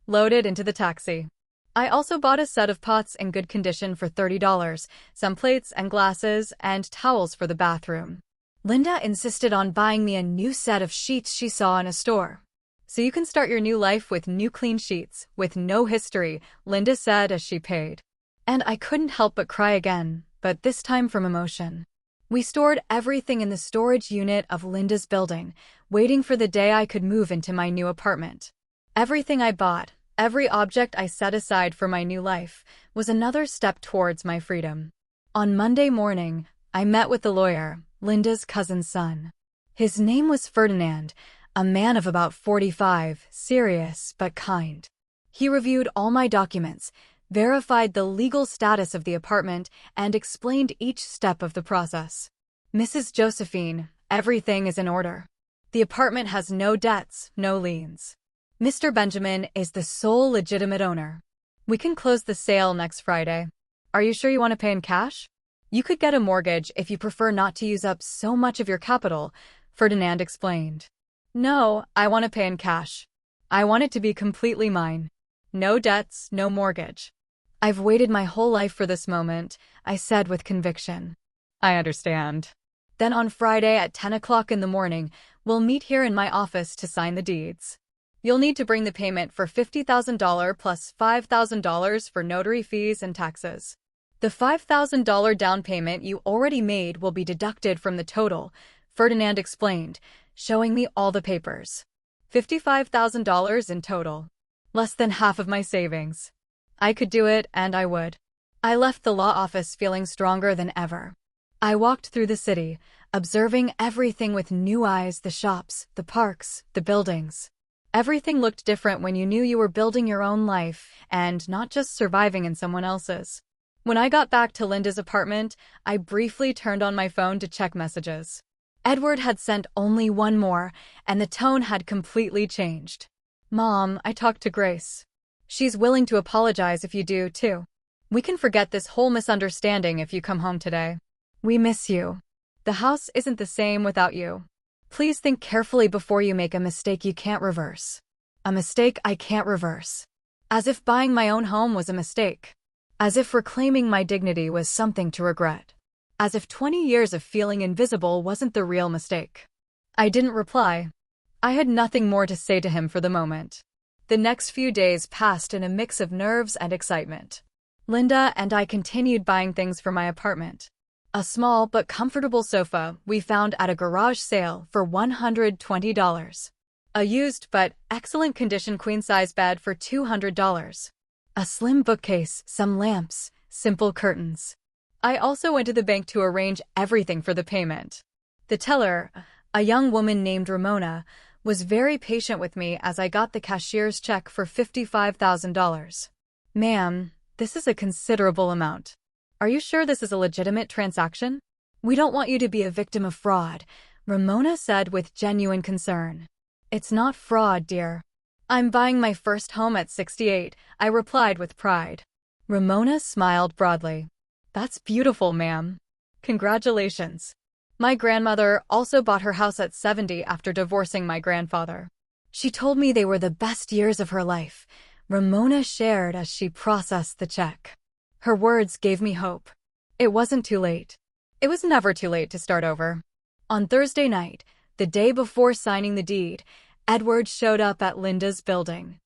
[SPEAKER 1] load it into the taxi. I also bought a set of pots in good condition for $30, some plates and glasses, and towels for the bathroom. Linda insisted on buying me a new set of sheets she saw in a store. So you can start your new life with new clean sheets, with no history, Linda said as she paid. And I couldn't help but cry again, but this time from emotion. We stored everything in the storage unit of Linda's building, waiting for the day I could move into my new apartment. Everything I bought, every object I set aside for my new life, was another step towards my freedom. On Monday morning, I met with the lawyer, Linda's cousin's son. His name was Ferdinand, a man of about 45, serious but kind. He reviewed all my documents, verified the legal status of the apartment, and explained each step of the process. Mrs. Josephine, everything is in order. The apartment has no debts, no liens. Mr. Benjamin is the sole legitimate owner. We can close the sale next Friday. Are you sure you want to pay in cash? You could get a mortgage if you prefer not to use up so much of your capital, Ferdinand explained. No, I want to pay in cash. I want it to be completely mine. No debts, no mortgage. I've waited my whole life for this moment, I said with conviction. I understand. Then on Friday at 10 o'clock in the morning, we'll meet here in my office to sign the deeds. You'll need to bring the payment for $50,000 plus $5,000 for notary fees and taxes. The $5,000 down payment you already made will be deducted from the total, Ferdinand explained, showing me all the papers. $55,000 in total. Less than half of my savings. I could do it, and I would. I left the law office feeling stronger than ever. I walked through the city, observing everything with new eyes, the shops, the parks, the buildings. Everything looked different when you knew you were building your own life and not just surviving in someone else's. When I got back to Linda's apartment, I briefly turned on my phone to check messages. Edward had sent only one more, and the tone had completely changed. Mom, I talked to Grace. She's willing to apologize if you do, too. We can forget this whole misunderstanding if you come home today. We miss you. The house isn't the same without you. Please think carefully before you make a mistake you can't reverse. A mistake I can't reverse. As if buying my own home was a mistake. As if reclaiming my dignity was something to regret. As if 20 years of feeling invisible wasn't the real mistake. I didn't reply. I had nothing more to say to him for the moment. The next few days passed in a mix of nerves and excitement. Linda and I continued buying things for my apartment. A small but comfortable sofa we found at a garage sale for $120. A used but excellent condition queen-size bed for $200. A slim bookcase, some lamps, simple curtains. I also went to the bank to arrange everything for the payment. The teller, a young woman named Ramona, was very patient with me as I got the cashier's check for $55,000. Ma'am, this is a considerable amount. Are you sure this is a legitimate transaction? We don't want you to be a victim of fraud, Ramona said with genuine concern. It's not fraud, dear. I'm buying my first home at 68, I replied with pride. Ramona smiled broadly. That's beautiful, ma'am. Congratulations. My grandmother also bought her house at 70 after divorcing my grandfather. She told me they were the best years of her life, Ramona shared as she processed the check. Her words gave me hope. It wasn't too late. It was never too late to start over. On Thursday night, the day before signing the deed, Edward showed up at Linda's building.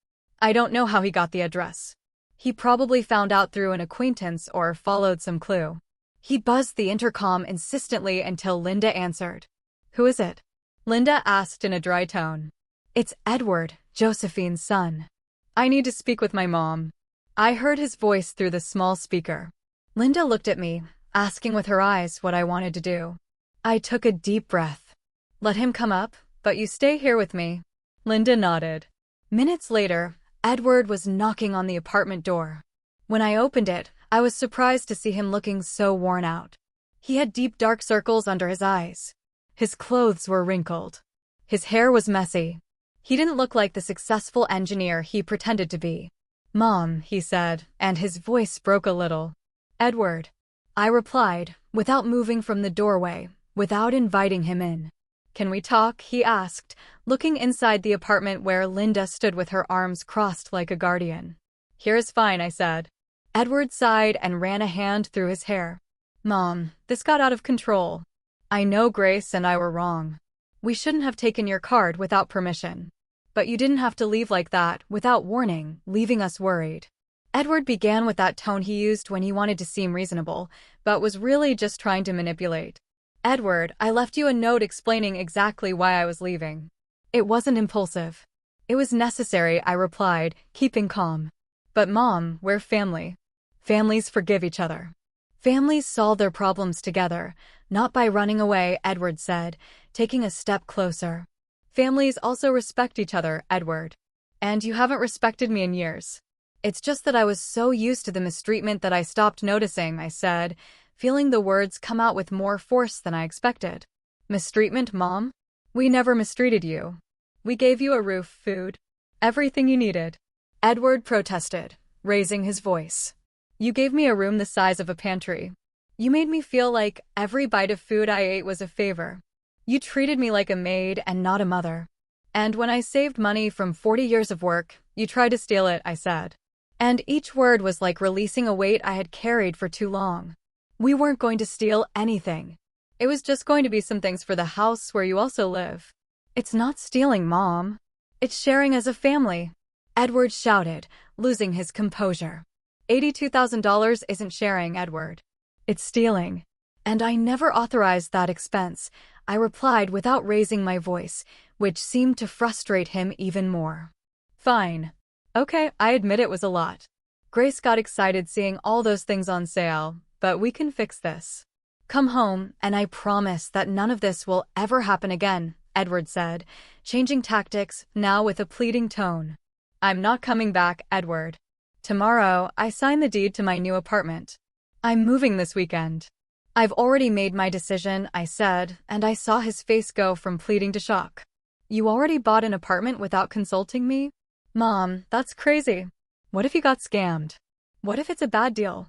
[SPEAKER 1] I don't know how he got the address. He probably found out through an acquaintance or followed some clue. He buzzed the intercom insistently until Linda answered. Who is it? Linda asked in a dry tone. It's Edward, Josephine's son. I need to speak with my mom. I heard his voice through the small speaker. Linda looked at me, asking with her eyes what I wanted to do. I took a deep breath. Let him come up, but you stay here with me. Linda nodded. Minutes later, Edward was knocking on the apartment door. When I opened it, I was surprised to see him looking so worn out. He had deep dark circles under his eyes. His clothes were wrinkled. His hair was messy. He didn't look like the successful engineer he pretended to be. "Mom," he said, and his voice broke a little. "Edward," I replied, without moving from the doorway, without inviting him in. "Can we talk?" he asked, looking inside the apartment where Linda stood with her arms crossed like a guardian. "Here is fine," I said. Edward sighed and ran a hand through his hair. "Mom, this got out of control. I know Grace and I were wrong. We shouldn't have taken your card without permission. But you didn't have to leave like that, without warning, leaving us worried." Edward began with that tone he used when he wanted to seem reasonable, but was really just trying to manipulate. "Edward, I left you a note explaining exactly why I was leaving. It wasn't impulsive. It was necessary," I replied, keeping calm. "But Mom, we're family. Families forgive each other. Families solve their problems together, not by running away," Edward said, taking a step closer. "Families also respect each other, Edward. And you haven't respected me in years. It's just that I was so used to the mistreatment that I stopped noticing," I said, feeling the words come out with more force than I expected. "Mistreatment, Mom? We never mistreated you. We gave you a roof, food, everything you needed." Edward protested, raising his voice. "You gave me a room the size of a pantry. You made me feel like every bite of food I ate was a favor. You treated me like a maid and not a mother. And when I saved money from 40 years of work, you tried to steal it," I said. And each word was like releasing a weight I had carried for too long. "We weren't going to steal anything. It was just going to be some things for the house where you also live." "It's not stealing, Mom. It's sharing as a family," Edward shouted, losing his composure. $82,000 isn't sharing, Edward. It's stealing. And I never authorized that expense, I replied without raising my voice, which seemed to frustrate him even more. "Fine. Okay, I admit it was a lot. Grace got excited seeing all those things on sale, but we can fix this. Come home, and I promise that none of this will ever happen again," Edward said, changing tactics, now with a pleading tone. "I'm not coming back, Edward. Tomorrow, I sign the deed to my new apartment. I'm moving this weekend." "I've already made my decision," I said, and I saw his face go from pleading to shock. "You already bought an apartment without consulting me? Mom, that's crazy. What if you got scammed? What if it's a bad deal?"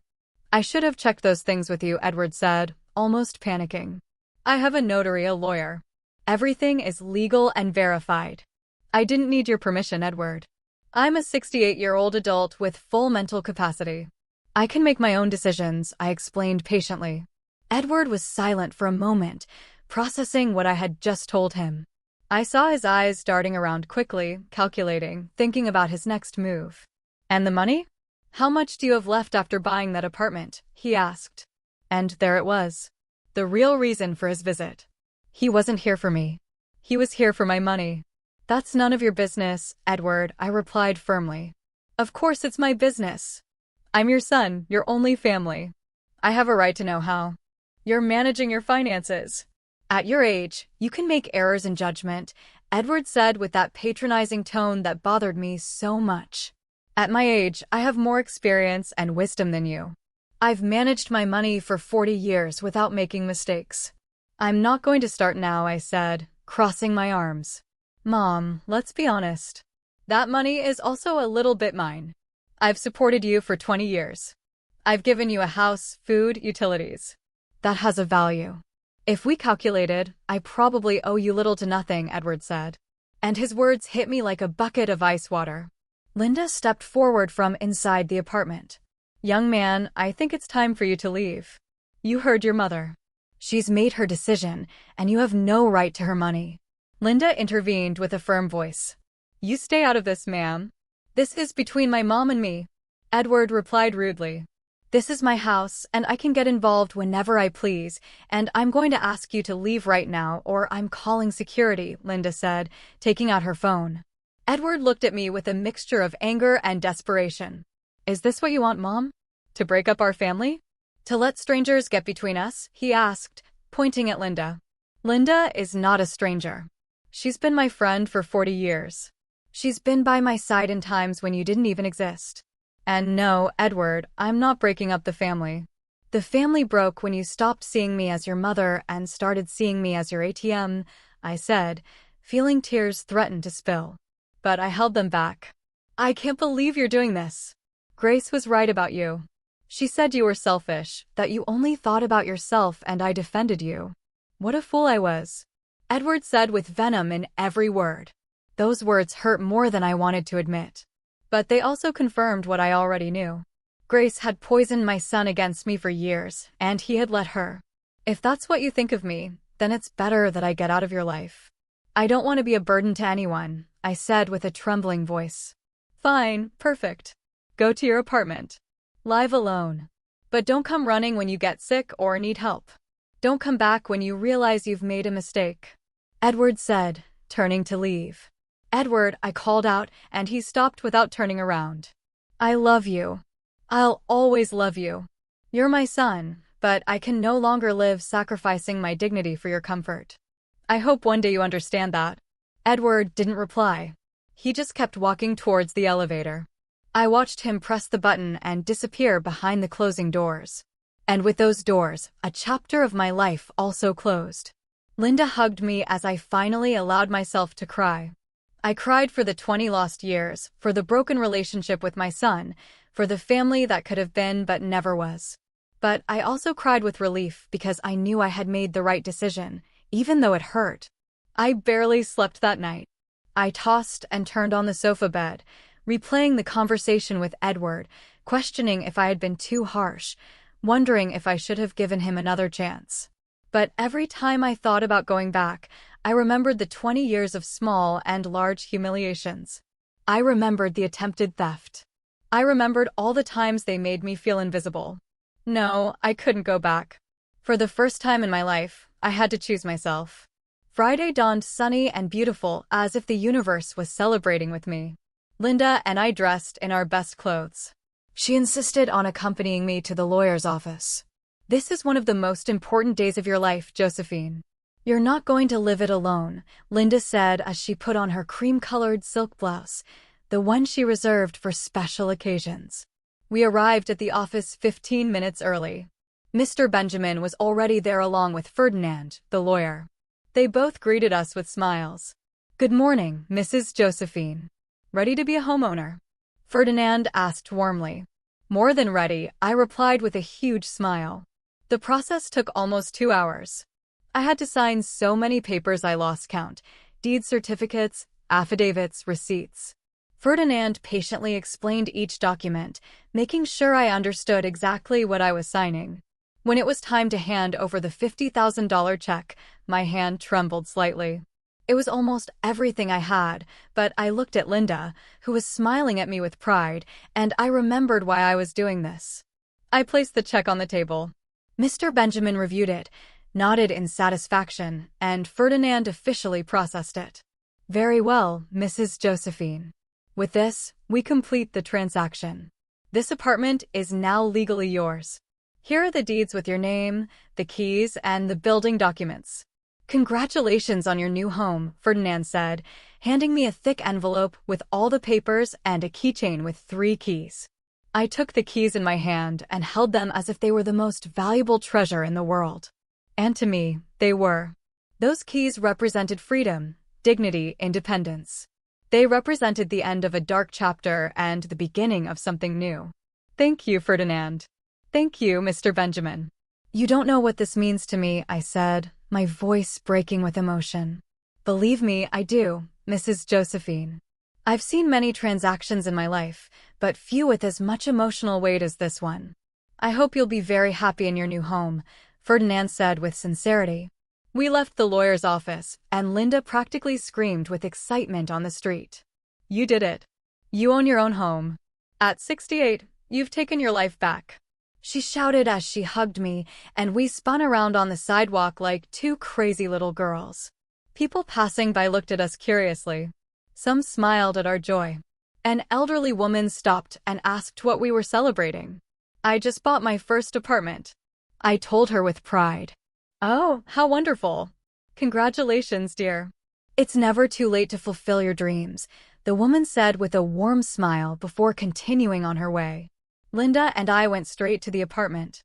[SPEAKER 1] "I should have checked those things with you," Edward said, almost panicking. "I have a notary, a lawyer. Everything is legal and verified. I didn't need your permission, Edward. I'm a 68-year-old adult with full mental capacity. I can make my own decisions," I explained patiently. Edward was silent for a moment, processing what I had just told him. I saw his eyes darting around quickly, calculating, thinking about his next move. "And the money? How much do you have left after buying that apartment?" he asked. And there it was. The real reason for his visit. He wasn't here for me. He was here for my money. "That's none of your business, Edward," I replied firmly. "Of course it's my business. I'm your son, your only family. I have a right to know how you're managing your finances. At your age, you can make errors in judgment," Edward said with that patronizing tone that bothered me so much. "At my age, I have more experience and wisdom than you. I've managed my money for 40 years without making mistakes. I'm not going to start now," I said, crossing my arms. "Mom, let's be honest. That money is also a little bit mine. I've supported you for 20 years. I've given you a house, food, utilities. That has a value. If we calculated, I probably owe you little to nothing," Edward said. And his words hit me like a bucket of ice water. Linda stepped forward from inside the apartment. "Young man, I think it's time for you to leave. You heard your mother. She's made her decision, and you have no right to her money." Linda intervened with a firm voice. "You stay out of this, ma'am. This is between my mom and me," Edward replied rudely. "This is my house, and I can get involved whenever I please, and I'm going to ask you to leave right now or I'm calling security," Linda said, taking out her phone. Edward looked at me with a mixture of anger and desperation. "Is this what you want, Mom? To break up our family? To let strangers get between us? He asked, pointing at Linda. Linda is not a stranger. She's been my friend for 40 years. She's been by my side in times when you didn't even exist. And no, Edward, I'm not breaking up the family. The family broke when you stopped seeing me as your mother and started seeing me as your ATM, I said, feeling tears threaten to spill. But I held them back. I can't believe you're doing this. Grace was right about you. She said you were selfish, that you only thought about yourself, and I defended you. What a fool I was. Edward said with venom in every word. Those words hurt more than I wanted to admit. But they also confirmed what I already knew. Grace had poisoned my son against me for years, and he had let her. If that's what you think of me, then it's better that I get out of your life. I don't want to be a burden to anyone, I said with a trembling voice. Fine, perfect. Go to your apartment. Live alone. But don't come running when you get sick or need help. Don't come back when you realize you've made a mistake. Edward said, turning to leave. Edward, I called out, and he stopped without turning around. I love you. I'll always love you. You're my son, but I can no longer live sacrificing my dignity for your comfort. I hope one day you understand that. Edward didn't reply. He just kept walking towards the elevator. I watched him press the button and disappear behind the closing doors. And with those doors, a chapter of my life also closed. Linda hugged me as I finally allowed myself to cry. I cried for the 20 lost years, for the broken relationship with my son, for the family that could have been but never was. But I also cried with relief because I knew I had made the right decision, even though it hurt. I barely slept that night. I tossed and turned on the sofa bed, replaying the conversation with Edward, questioning if I had been too harsh, wondering if I should have given him another chance. But every time I thought about going back, I remembered the 20 years of small and large humiliations. I remembered the attempted theft. I remembered all the times they made me feel invisible. No, I couldn't go back. For the first time in my life, I had to choose myself. Friday dawned sunny and beautiful, as if the universe was celebrating with me. Linda and I dressed in our best clothes. She insisted on accompanying me to the lawyer's office. This is one of the most important days of your life, Josephine. You're not going to live it alone, Linda said as she put on her cream-colored silk blouse, the one she reserved for special occasions. We arrived at the office 15 minutes early. Mr. Benjamin was already there along with Ferdinand, the lawyer. They both greeted us with smiles. Good morning, Mrs. Josephine. Ready to be a homeowner? Ferdinand asked warmly. More than ready, I replied with a huge smile. The process took almost 2 hours. I had to sign so many papers I lost count: deed certificates, affidavits, receipts. Ferdinand patiently explained each document, making sure I understood exactly what I was signing. When it was time to hand over the $50,000 check, my hand trembled slightly. It was almost everything I had, but I looked at Linda, who was smiling at me with pride, and I remembered why I was doing this. I placed the check on the table. Mr. Benjamin reviewed it, nodded in satisfaction, and Ferdinand officially processed it. Very well, Mrs. Josephine. With this, we complete the transaction. This apartment is now legally yours. Here are the deeds with your name, the keys, and the building documents. Congratulations on your new home, Ferdinand said, handing me a thick envelope with all the papers and a keychain with 3 keys. I took the keys in my hand and held them as if they were the most valuable treasure in the world. And to me, they were. Those keys represented freedom, dignity, independence. They represented the end of a dark chapter and the beginning of something new. Thank you, Ferdinand. Thank you, Mr. Benjamin. You don't know what this means to me, I said, my voice breaking with emotion. Believe me, I do, Mrs. Josephine. I've seen many transactions in my life, but few with as much emotional weight as this one. I hope you'll be very happy in your new home, Ferdinand said with sincerity. We left the lawyer's office, and Linda practically screamed with excitement on the street. You did it. You own your own home. At 68, you've taken your life back. She shouted as she hugged me, and we spun around on the sidewalk like 2 crazy little girls. People passing by looked at us curiously. Some smiled at our joy. An elderly woman stopped and asked what we were celebrating. I just bought my first apartment. I told her with pride. Oh, how wonderful. Congratulations, dear. It's never too late to fulfill your dreams, the woman said with a warm smile before continuing on her way. Linda and I went straight to the apartment.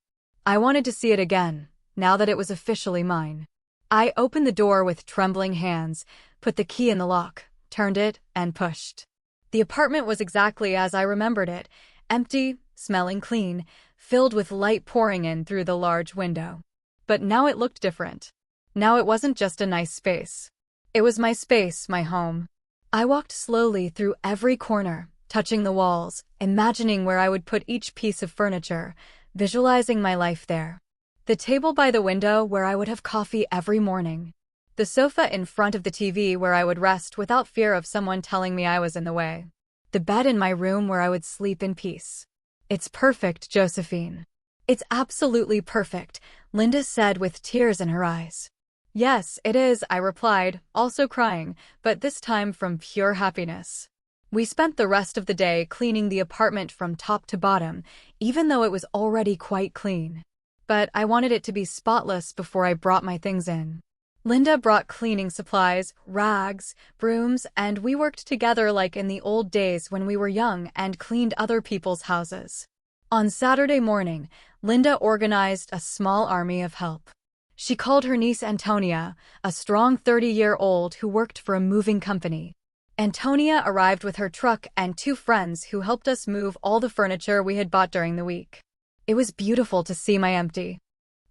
[SPEAKER 1] I wanted to see it again, now that it was officially mine. I opened the door with trembling hands, put the key in the lock, turned it, and pushed. The apartment was exactly as I remembered it, empty, smelling clean, filled with light pouring in through the large window. But now it looked different. Now it wasn't just a nice space. It was my space, my home. I walked slowly through every corner, touching the walls, imagining where I would put each piece of furniture, visualizing my life there. The table by the window where I would have coffee every morning. The sofa in front of the TV where I would rest without fear of someone telling me I was in the way. The bed in my room where I would sleep in peace. It's perfect, Josephine. It's absolutely perfect, Linda said with tears in her eyes. Yes, it is, I replied, also crying, but this time from pure happiness. We spent the rest of the day cleaning the apartment from top to bottom, even though it was already quite clean. But I wanted it to be spotless before I brought my things in. Linda brought cleaning supplies, rags, brooms, and we worked together like in the old days when we were young and cleaned other people's houses. On Saturday morning, Linda organized a small army of help. She called her niece Antonia, a strong 30-year-old who worked for a moving company. Antonia arrived with her truck and 2 friends who helped us move all the furniture we had bought during the week. It was beautiful to see my empty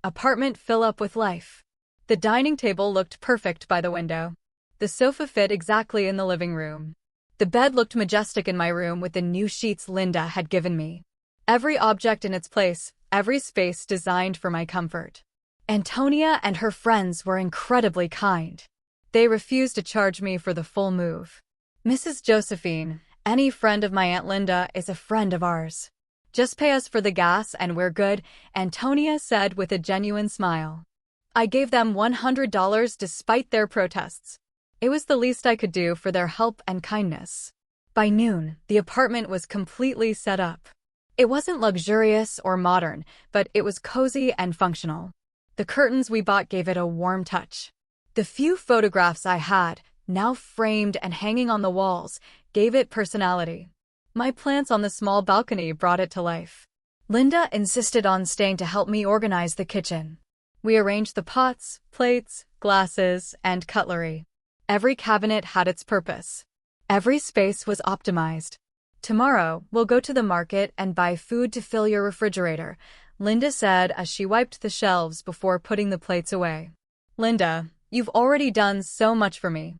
[SPEAKER 1] apartment fill up with life. The dining table looked perfect by the window. The sofa fit exactly in the living room. The bed looked majestic in my room with the new sheets Linda had given me. Every object in its place, every space designed for my comfort. Antonia and her friends were incredibly kind. They refused to charge me for the full move. Mrs. Josephine, any friend of my Aunt Linda is a friend of ours. Just pay us for the gas and we're good, Antonia said with a genuine smile. I gave them $100 despite their protests. It was the least I could do for their help and kindness. By noon, the apartment was completely set up. It wasn't luxurious or modern, but it was cozy and functional. The curtains we bought gave it a warm touch. The few photographs I had, now framed and hanging on the walls, gave it personality. My plants on the small balcony brought it to life. Linda insisted on staying to help me organize the kitchen. We arranged the pots, plates, glasses, and cutlery. Every cabinet had its purpose. Every space was optimized. Tomorrow, we'll go to the market and buy food to fill your refrigerator, Linda said as she wiped the shelves before putting the plates away. Linda, you've already done so much for me.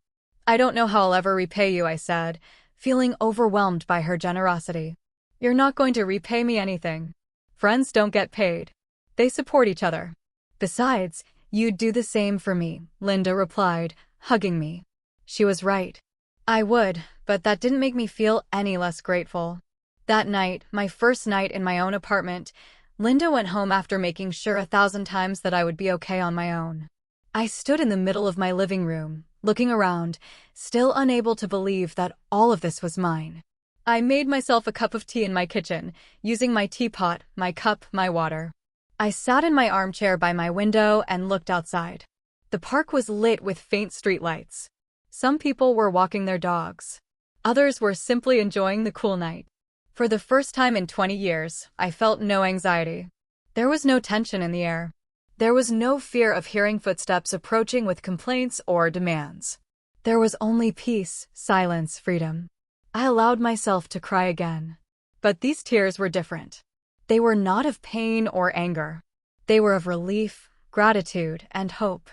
[SPEAKER 1] I don't know how I'll ever repay you, I said, feeling overwhelmed by her generosity. You're not going to repay me anything. Friends don't get paid. They support each other. Besides, you'd do the same for me, Linda replied, hugging me. She was right. I would, but that didn't make me feel any less grateful. That night, my first night in my own apartment, Linda went home after making sure 1,000 times that I would be okay on my own. I stood in the middle of my living room, looking around, still unable to believe that all of this was mine. I made myself a cup of tea in my kitchen, using my teapot, my cup, my water. I sat in my armchair by my window and looked outside. The park was lit with faint streetlights. Some people were walking their dogs. Others were simply enjoying the cool night. For the first time in 20 years, I felt no anxiety. There was no tension in the air. There was no fear of hearing footsteps approaching with complaints or demands. There was only peace, silence, freedom. I allowed myself to cry again. But these tears were different. They were not of pain or anger. They were of relief, gratitude, and hope.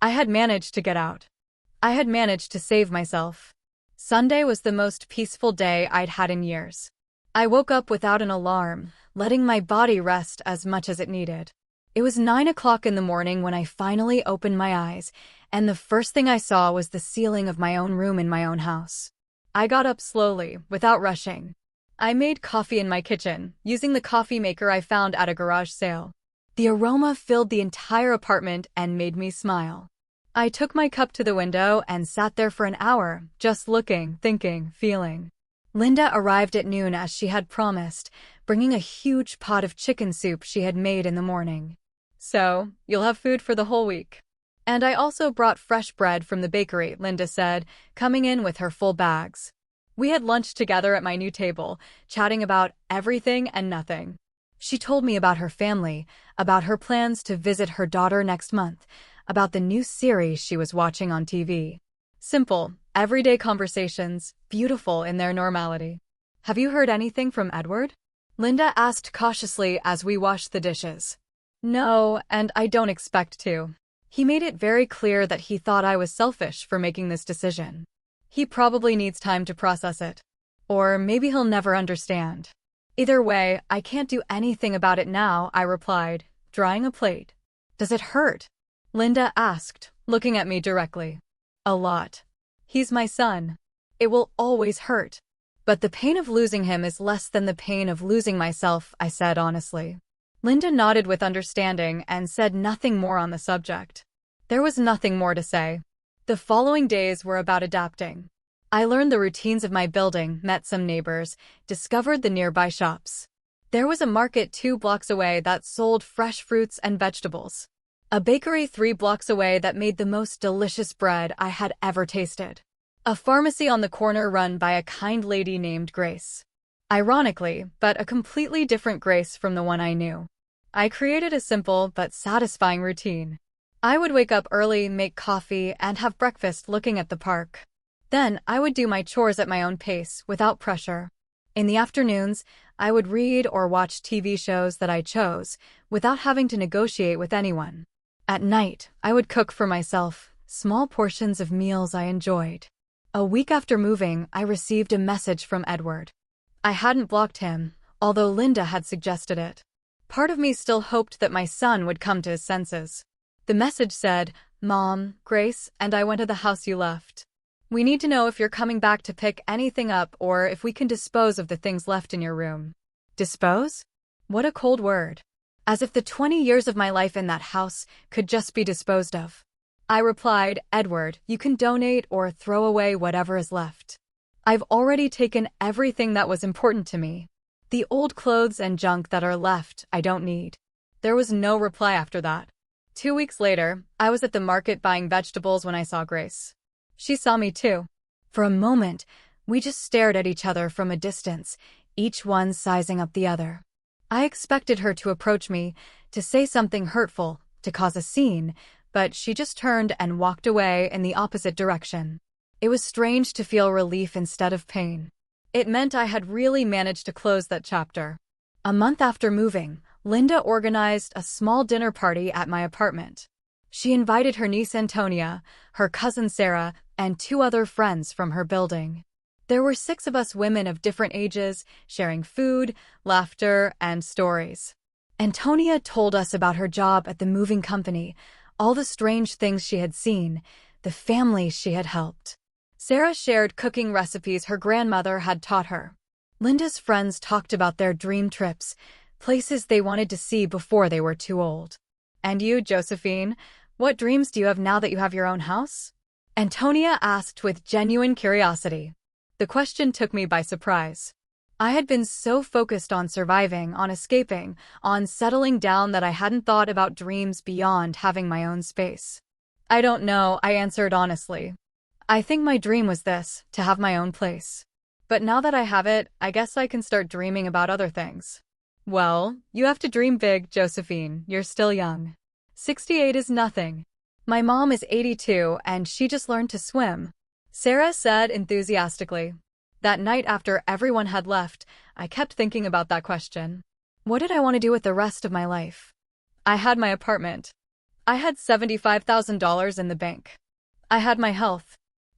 [SPEAKER 1] I had managed to get out. I had managed to save myself. Sunday was the most peaceful day I'd had in years. I woke up without an alarm, letting my body rest as much as it needed. It was 9 o'clock in the morning when I finally opened my eyes, and the first thing I saw was the ceiling of my own room in my own house. I got up slowly, without rushing. I made coffee in my kitchen, using the coffee maker I found at a garage sale. The aroma filled the entire apartment and made me smile. I took my cup to the window and sat there for an hour, just looking, thinking, feeling. Linda arrived at noon as she had promised, bringing a huge pot of chicken soup she had made in the morning. "So, you'll have food for the whole week." "And I also brought fresh bread from the bakery," Linda said, coming in with her full bags. We had lunch together at my new table, chatting about everything and nothing. She told me about her family, about her plans to visit her daughter next month, about the new series she was watching on TV. Simple, everyday conversations, beautiful in their normality. "Have you heard anything from Edward?" Linda asked cautiously as we washed the dishes. "No, and I don't expect to. He made it very clear that he thought I was selfish for making this decision. He probably needs time to process it. Or maybe he'll never understand. Either way, I can't do anything about it now," I replied, drying a plate. "Does it hurt?" Linda asked, looking at me directly. "A lot. He's my son. It will always hurt. But the pain of losing him is less than the pain of losing myself," I said honestly. Linda nodded with understanding and said nothing more on the subject. There was nothing more to say. The following days were about adapting. I learned the routines of my building, met some neighbors, discovered the nearby shops. There was a market 2 blocks away that sold fresh fruits and vegetables. A bakery 3 blocks away that made the most delicious bread I had ever tasted. A pharmacy on the corner run by a kind lady named Grace. Ironically, but a completely different Grace from the one I knew. I created a simple but satisfying routine. I would wake up early, make coffee, and have breakfast looking at the park. Then I would do my chores at my own pace, without pressure. In the afternoons, I would read or watch TV shows that I chose, without having to negotiate with anyone. At night, I would cook for myself, small portions of meals I enjoyed. A week after moving, I received a message from Edward. I hadn't blocked him, although Linda had suggested it. Part of me still hoped that my son would come to his senses. The message said, "Mom, Grace, and I went to the house you left. We need to know if you're coming back to pick anything up or if we can dispose of the things left in your room." Dispose? What a cold word. As if the 20 years of my life in that house could just be disposed of. I replied, "Edward, you can donate or throw away whatever is left. I've already taken everything that was important to me. The old clothes and junk that are left, I don't need." There was no reply after that. 2 weeks later, I was at the market buying vegetables when I saw Grace. She saw me too. For a moment, we just stared at each other from a distance, each one sizing up the other. I expected her to approach me, to say something hurtful, to cause a scene, but she just turned and walked away in the opposite direction. It was strange to feel relief instead of pain. It meant I had really managed to close that chapter. A month after moving, Linda organized a small dinner party at my apartment. She invited her niece Antonia, her cousin Sarah, and 2 other friends from her building. There were 6 of us women of different ages, sharing food, laughter, and stories. Antonia told us about her job at the moving company, all the strange things she had seen, the families she had helped. Sarah shared cooking recipes her grandmother had taught her. Linda's friends talked about their dream trips, places they wanted to see before they were too old. "And you, Josephine, what dreams do you have now that you have your own house?" Antonia asked with genuine curiosity. The question took me by surprise. I had been so focused on surviving, on escaping, on settling down that I hadn't thought about dreams beyond having my own space. "I don't know," I answered honestly. "I think my dream was this, to have my own place. But now that I have it, I guess I can start dreaming about other things." "Well, you have to dream big, Josephine. You're still young. 68 is nothing. My mom is 82 and she just learned to swim," Sarah said enthusiastically. That night after everyone had left, I kept thinking about that question. What did I want to do with the rest of my life? I had my apartment. I had $75,000 in the bank. I had my health.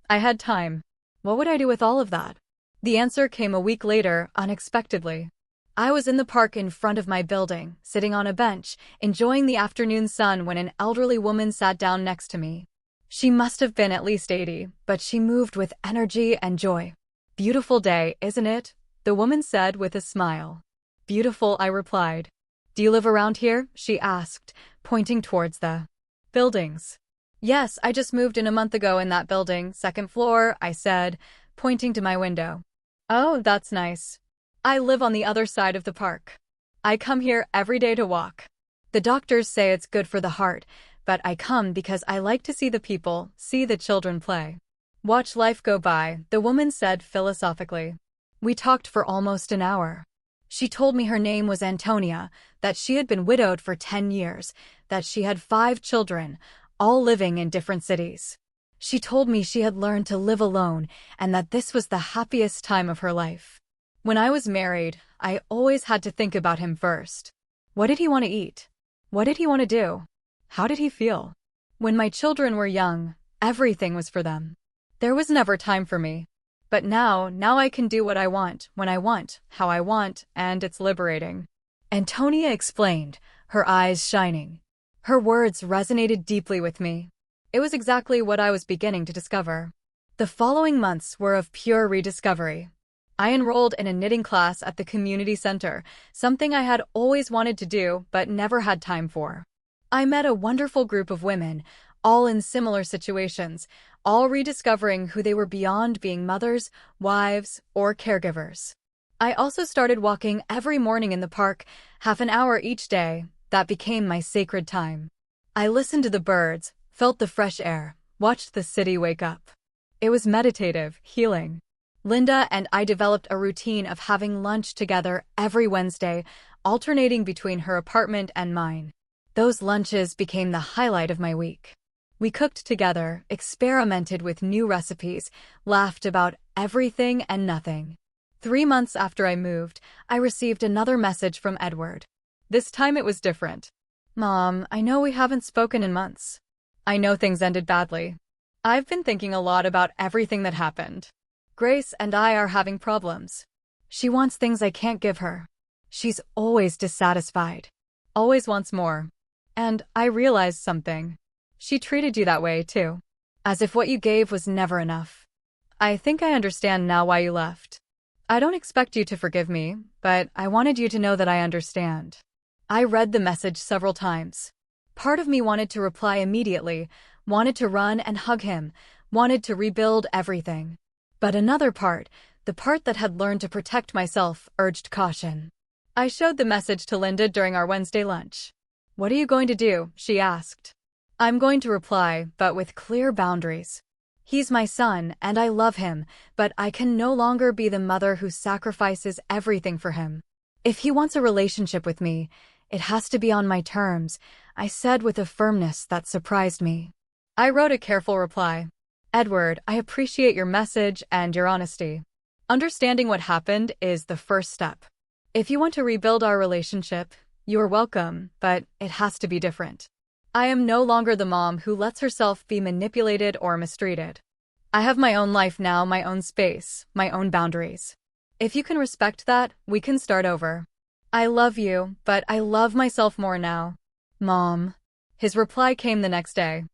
[SPEAKER 1] I had time. What would I do with all of that? The answer came a week later, unexpectedly. I was in the park in front of my building, sitting on a bench, enjoying the afternoon sun when an elderly woman sat down next to me. She must have been at least 80, but she moved with energy and joy. "Beautiful day, isn't it?" the woman said with a smile. "Beautiful," I replied. "Do you live around here?" she asked, pointing towards the buildings. "Yes, I just moved in a month ago in that building, 2nd floor," I said, pointing to my window. "Oh, that's nice. I live on the other side of the park. I come here every day to walk. The doctors say it's good for the heart, but I come because I like to see the people, see the children play. Watch life go by, the woman said philosophically. We talked for almost an hour. She told me her name was Antonia, that she had been widowed for 10 years, that she had 5 children, all living in different cities. She told me she had learned to live alone and that this was the happiest time of her life. When I was married, I always had to think about him first. What did he want to eat? What did he want to do? How did he feel? When my children were young, everything was for them. There was never time for me. But now I can do what I want, when I want, how I want, and it's liberating. Antonia explained, her eyes shining. Her words resonated deeply with me. It was exactly what I was beginning to discover. The following months were of pure rediscovery. I enrolled in a knitting class at the community center, something I had always wanted to do but never had time for. I met a wonderful group of women, all in similar situations, all rediscovering who they were beyond being mothers, wives, or caregivers. I also started walking every morning in the park, half an hour each day. That became my sacred time. I listened to the birds, felt the fresh air, watched the city wake up. It was meditative, healing. Linda and I developed a routine of having lunch together every Wednesday, alternating between her apartment and mine. Those lunches became the highlight of my week. We cooked together, experimented with new recipes, laughed about everything and nothing. 3 months after I moved, I received another message from Edward. This time it was different. Mom, I know we haven't spoken in months. I know things ended badly. I've been thinking a lot about everything that happened. Grace and I are having problems. She wants things I can't give her. She's always dissatisfied. Always wants more. And I realized something. She treated you that way, too. As if what you gave was never enough. I think I understand now why you left. I don't expect you to forgive me, but I wanted you to know that I understand. I read the message several times. Part of me wanted to reply immediately, wanted to run and hug him, wanted to rebuild everything. But another part, the part that had learned to protect myself, urged caution. I showed the message to Linda during our Wednesday lunch. What are you going to do? She asked. I'm going to reply, but with clear boundaries. He's my son, and I love him, but I can no longer be the mother who sacrifices everything for him. If he wants a relationship with me, it has to be on my terms, I said with a firmness that surprised me. I wrote a careful reply. Edward, I appreciate your message and your honesty. Understanding what happened is the first step. If you want to rebuild our relationship, you are welcome, but it has to be different. I am no longer the mom who lets herself be manipulated or mistreated. I have my own life now, my own space, my own boundaries. If you can respect that, we can start over. I love you, but I love myself more now. Mom. His reply came the next day.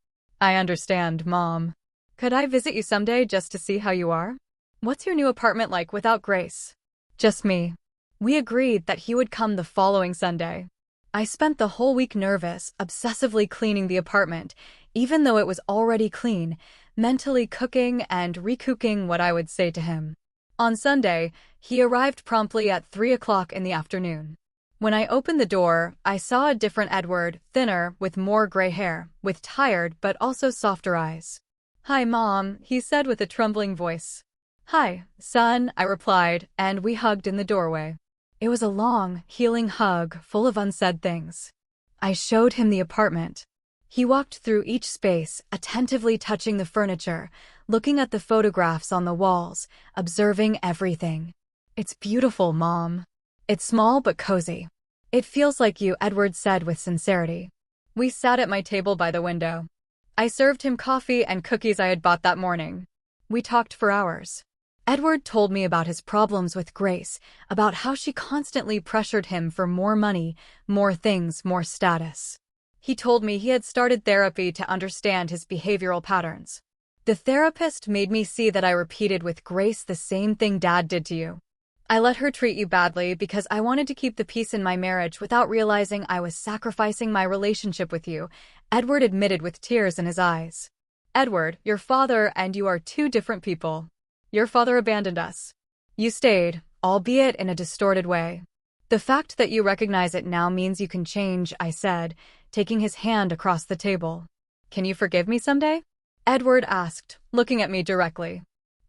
[SPEAKER 1] I understand, Mom. Could I visit you someday just to see how you are? What's your new apartment like without Grace? Just me. We agreed that he would come the following Sunday. I spent the whole week nervous, obsessively cleaning the apartment, even though it was already clean, mentally cooking and recooking what I would say to him. On Sunday, he arrived promptly at 3 o'clock in the afternoon. When I opened the door, I saw a different Edward, thinner, with more gray hair, with tired but also softer eyes. Hi, Mom, he said with a trembling voice. Hi, son, I replied, and we hugged in the doorway. It was a long, healing hug full of unsaid things. I showed him the apartment. He walked through each space, attentively touching the furniture, looking at the photographs on the walls, observing everything. It's beautiful, Mom. It's small but cozy. It feels like you, Edward said with sincerity. We sat at my table by the window. I served him coffee and cookies I had bought that morning. We talked for hours. Edward told me about his problems with Grace, about how she constantly pressured him for more money, more things, more status. He told me he had started therapy to understand his behavioral patterns. The therapist made me see that I repeated with Grace the same thing Dad did to you. I let her treat you badly because I wanted to keep the peace in my marriage without realizing I was sacrificing my relationship with you, Edward admitted with tears in his eyes. Edward, your father and you are two different people. Your father abandoned us. You stayed, albeit in a distorted way. The fact that you recognize it now means you can change, I said, taking his hand across the table. Can you forgive me someday? Edward asked, looking at me directly.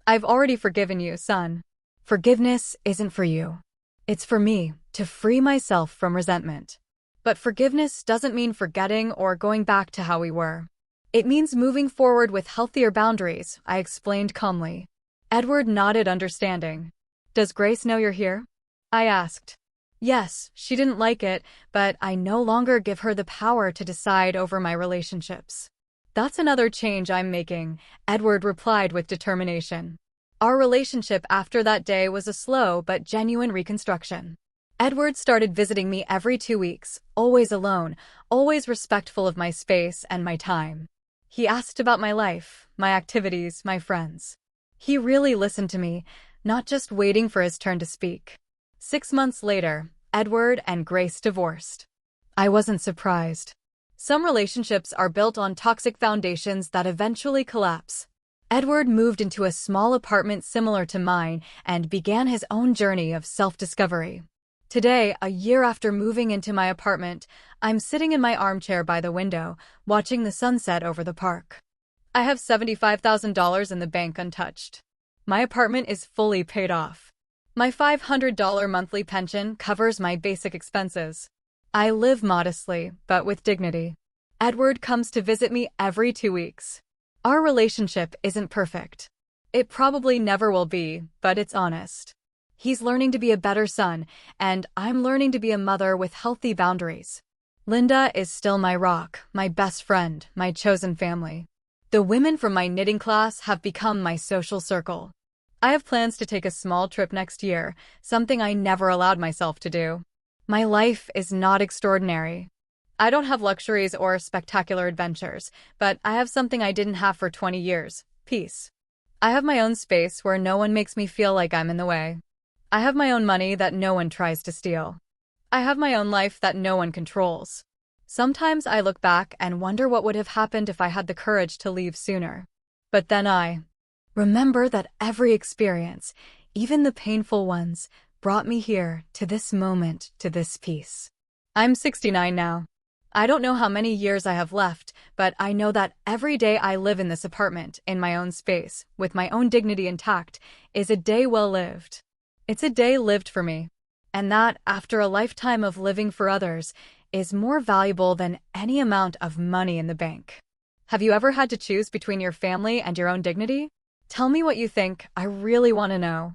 [SPEAKER 1] I've already forgiven you, son. Forgiveness isn't for you. It's for me, to free myself from resentment. But forgiveness doesn't mean forgetting or going back to how we were. It means moving forward with healthier boundaries, I explained calmly. Edward nodded understanding. Does Grace know you're here? I asked. Yes, she didn't like it, but I no longer give her the power to decide over my relationships. That's another change I'm making, Edward replied with determination. Our relationship after that day was a slow but genuine reconstruction. Edward started visiting me every 2 weeks, always alone, always respectful of my space and my time. He asked about my life, my activities, my friends. He really listened to me, not just waiting for his turn to speak. 6 months later, Edward and Grace divorced. I wasn't surprised. Some relationships are built on toxic foundations that eventually collapse. Edward moved into a small apartment similar to mine and began his own journey of self-discovery. Today, a year after moving into my apartment, I'm sitting in my armchair by the window, watching the sunset over the park. I have $75,000 in the bank untouched. My apartment is fully paid off. My $500 monthly pension covers my basic expenses. I live modestly, but with dignity. Edward comes to visit me every 2 weeks. Our relationship isn't perfect. It probably never will be, but it's honest. He's learning to be a better son, and I'm learning to be a mother with healthy boundaries. Linda is still my rock, my best friend, my chosen family. The women from my knitting class have become my social circle. I have plans to take a small trip next year, something I never allowed myself to do. My life is not extraordinary. I don't have luxuries or spectacular adventures, but I have something I didn't have for 20 years, peace. I have my own space where no one makes me feel like I'm in the way. I have my own money that no one tries to steal. I have my own life that no one controls. Sometimes I look back and wonder what would have happened if I had the courage to leave sooner. But then I remember that every experience, even the painful ones, brought me here, to this moment, to this peace. I'm 69 now. I don't know how many years I have left, but I know that every day I live in this apartment, in my own space, with my own dignity intact, is a day well lived. It's a day lived for me. And that, after a lifetime of living for others, is more valuable than any amount of money in the bank. Have you ever had to choose between your family and your own dignity? Tell me what you think. I really want to know.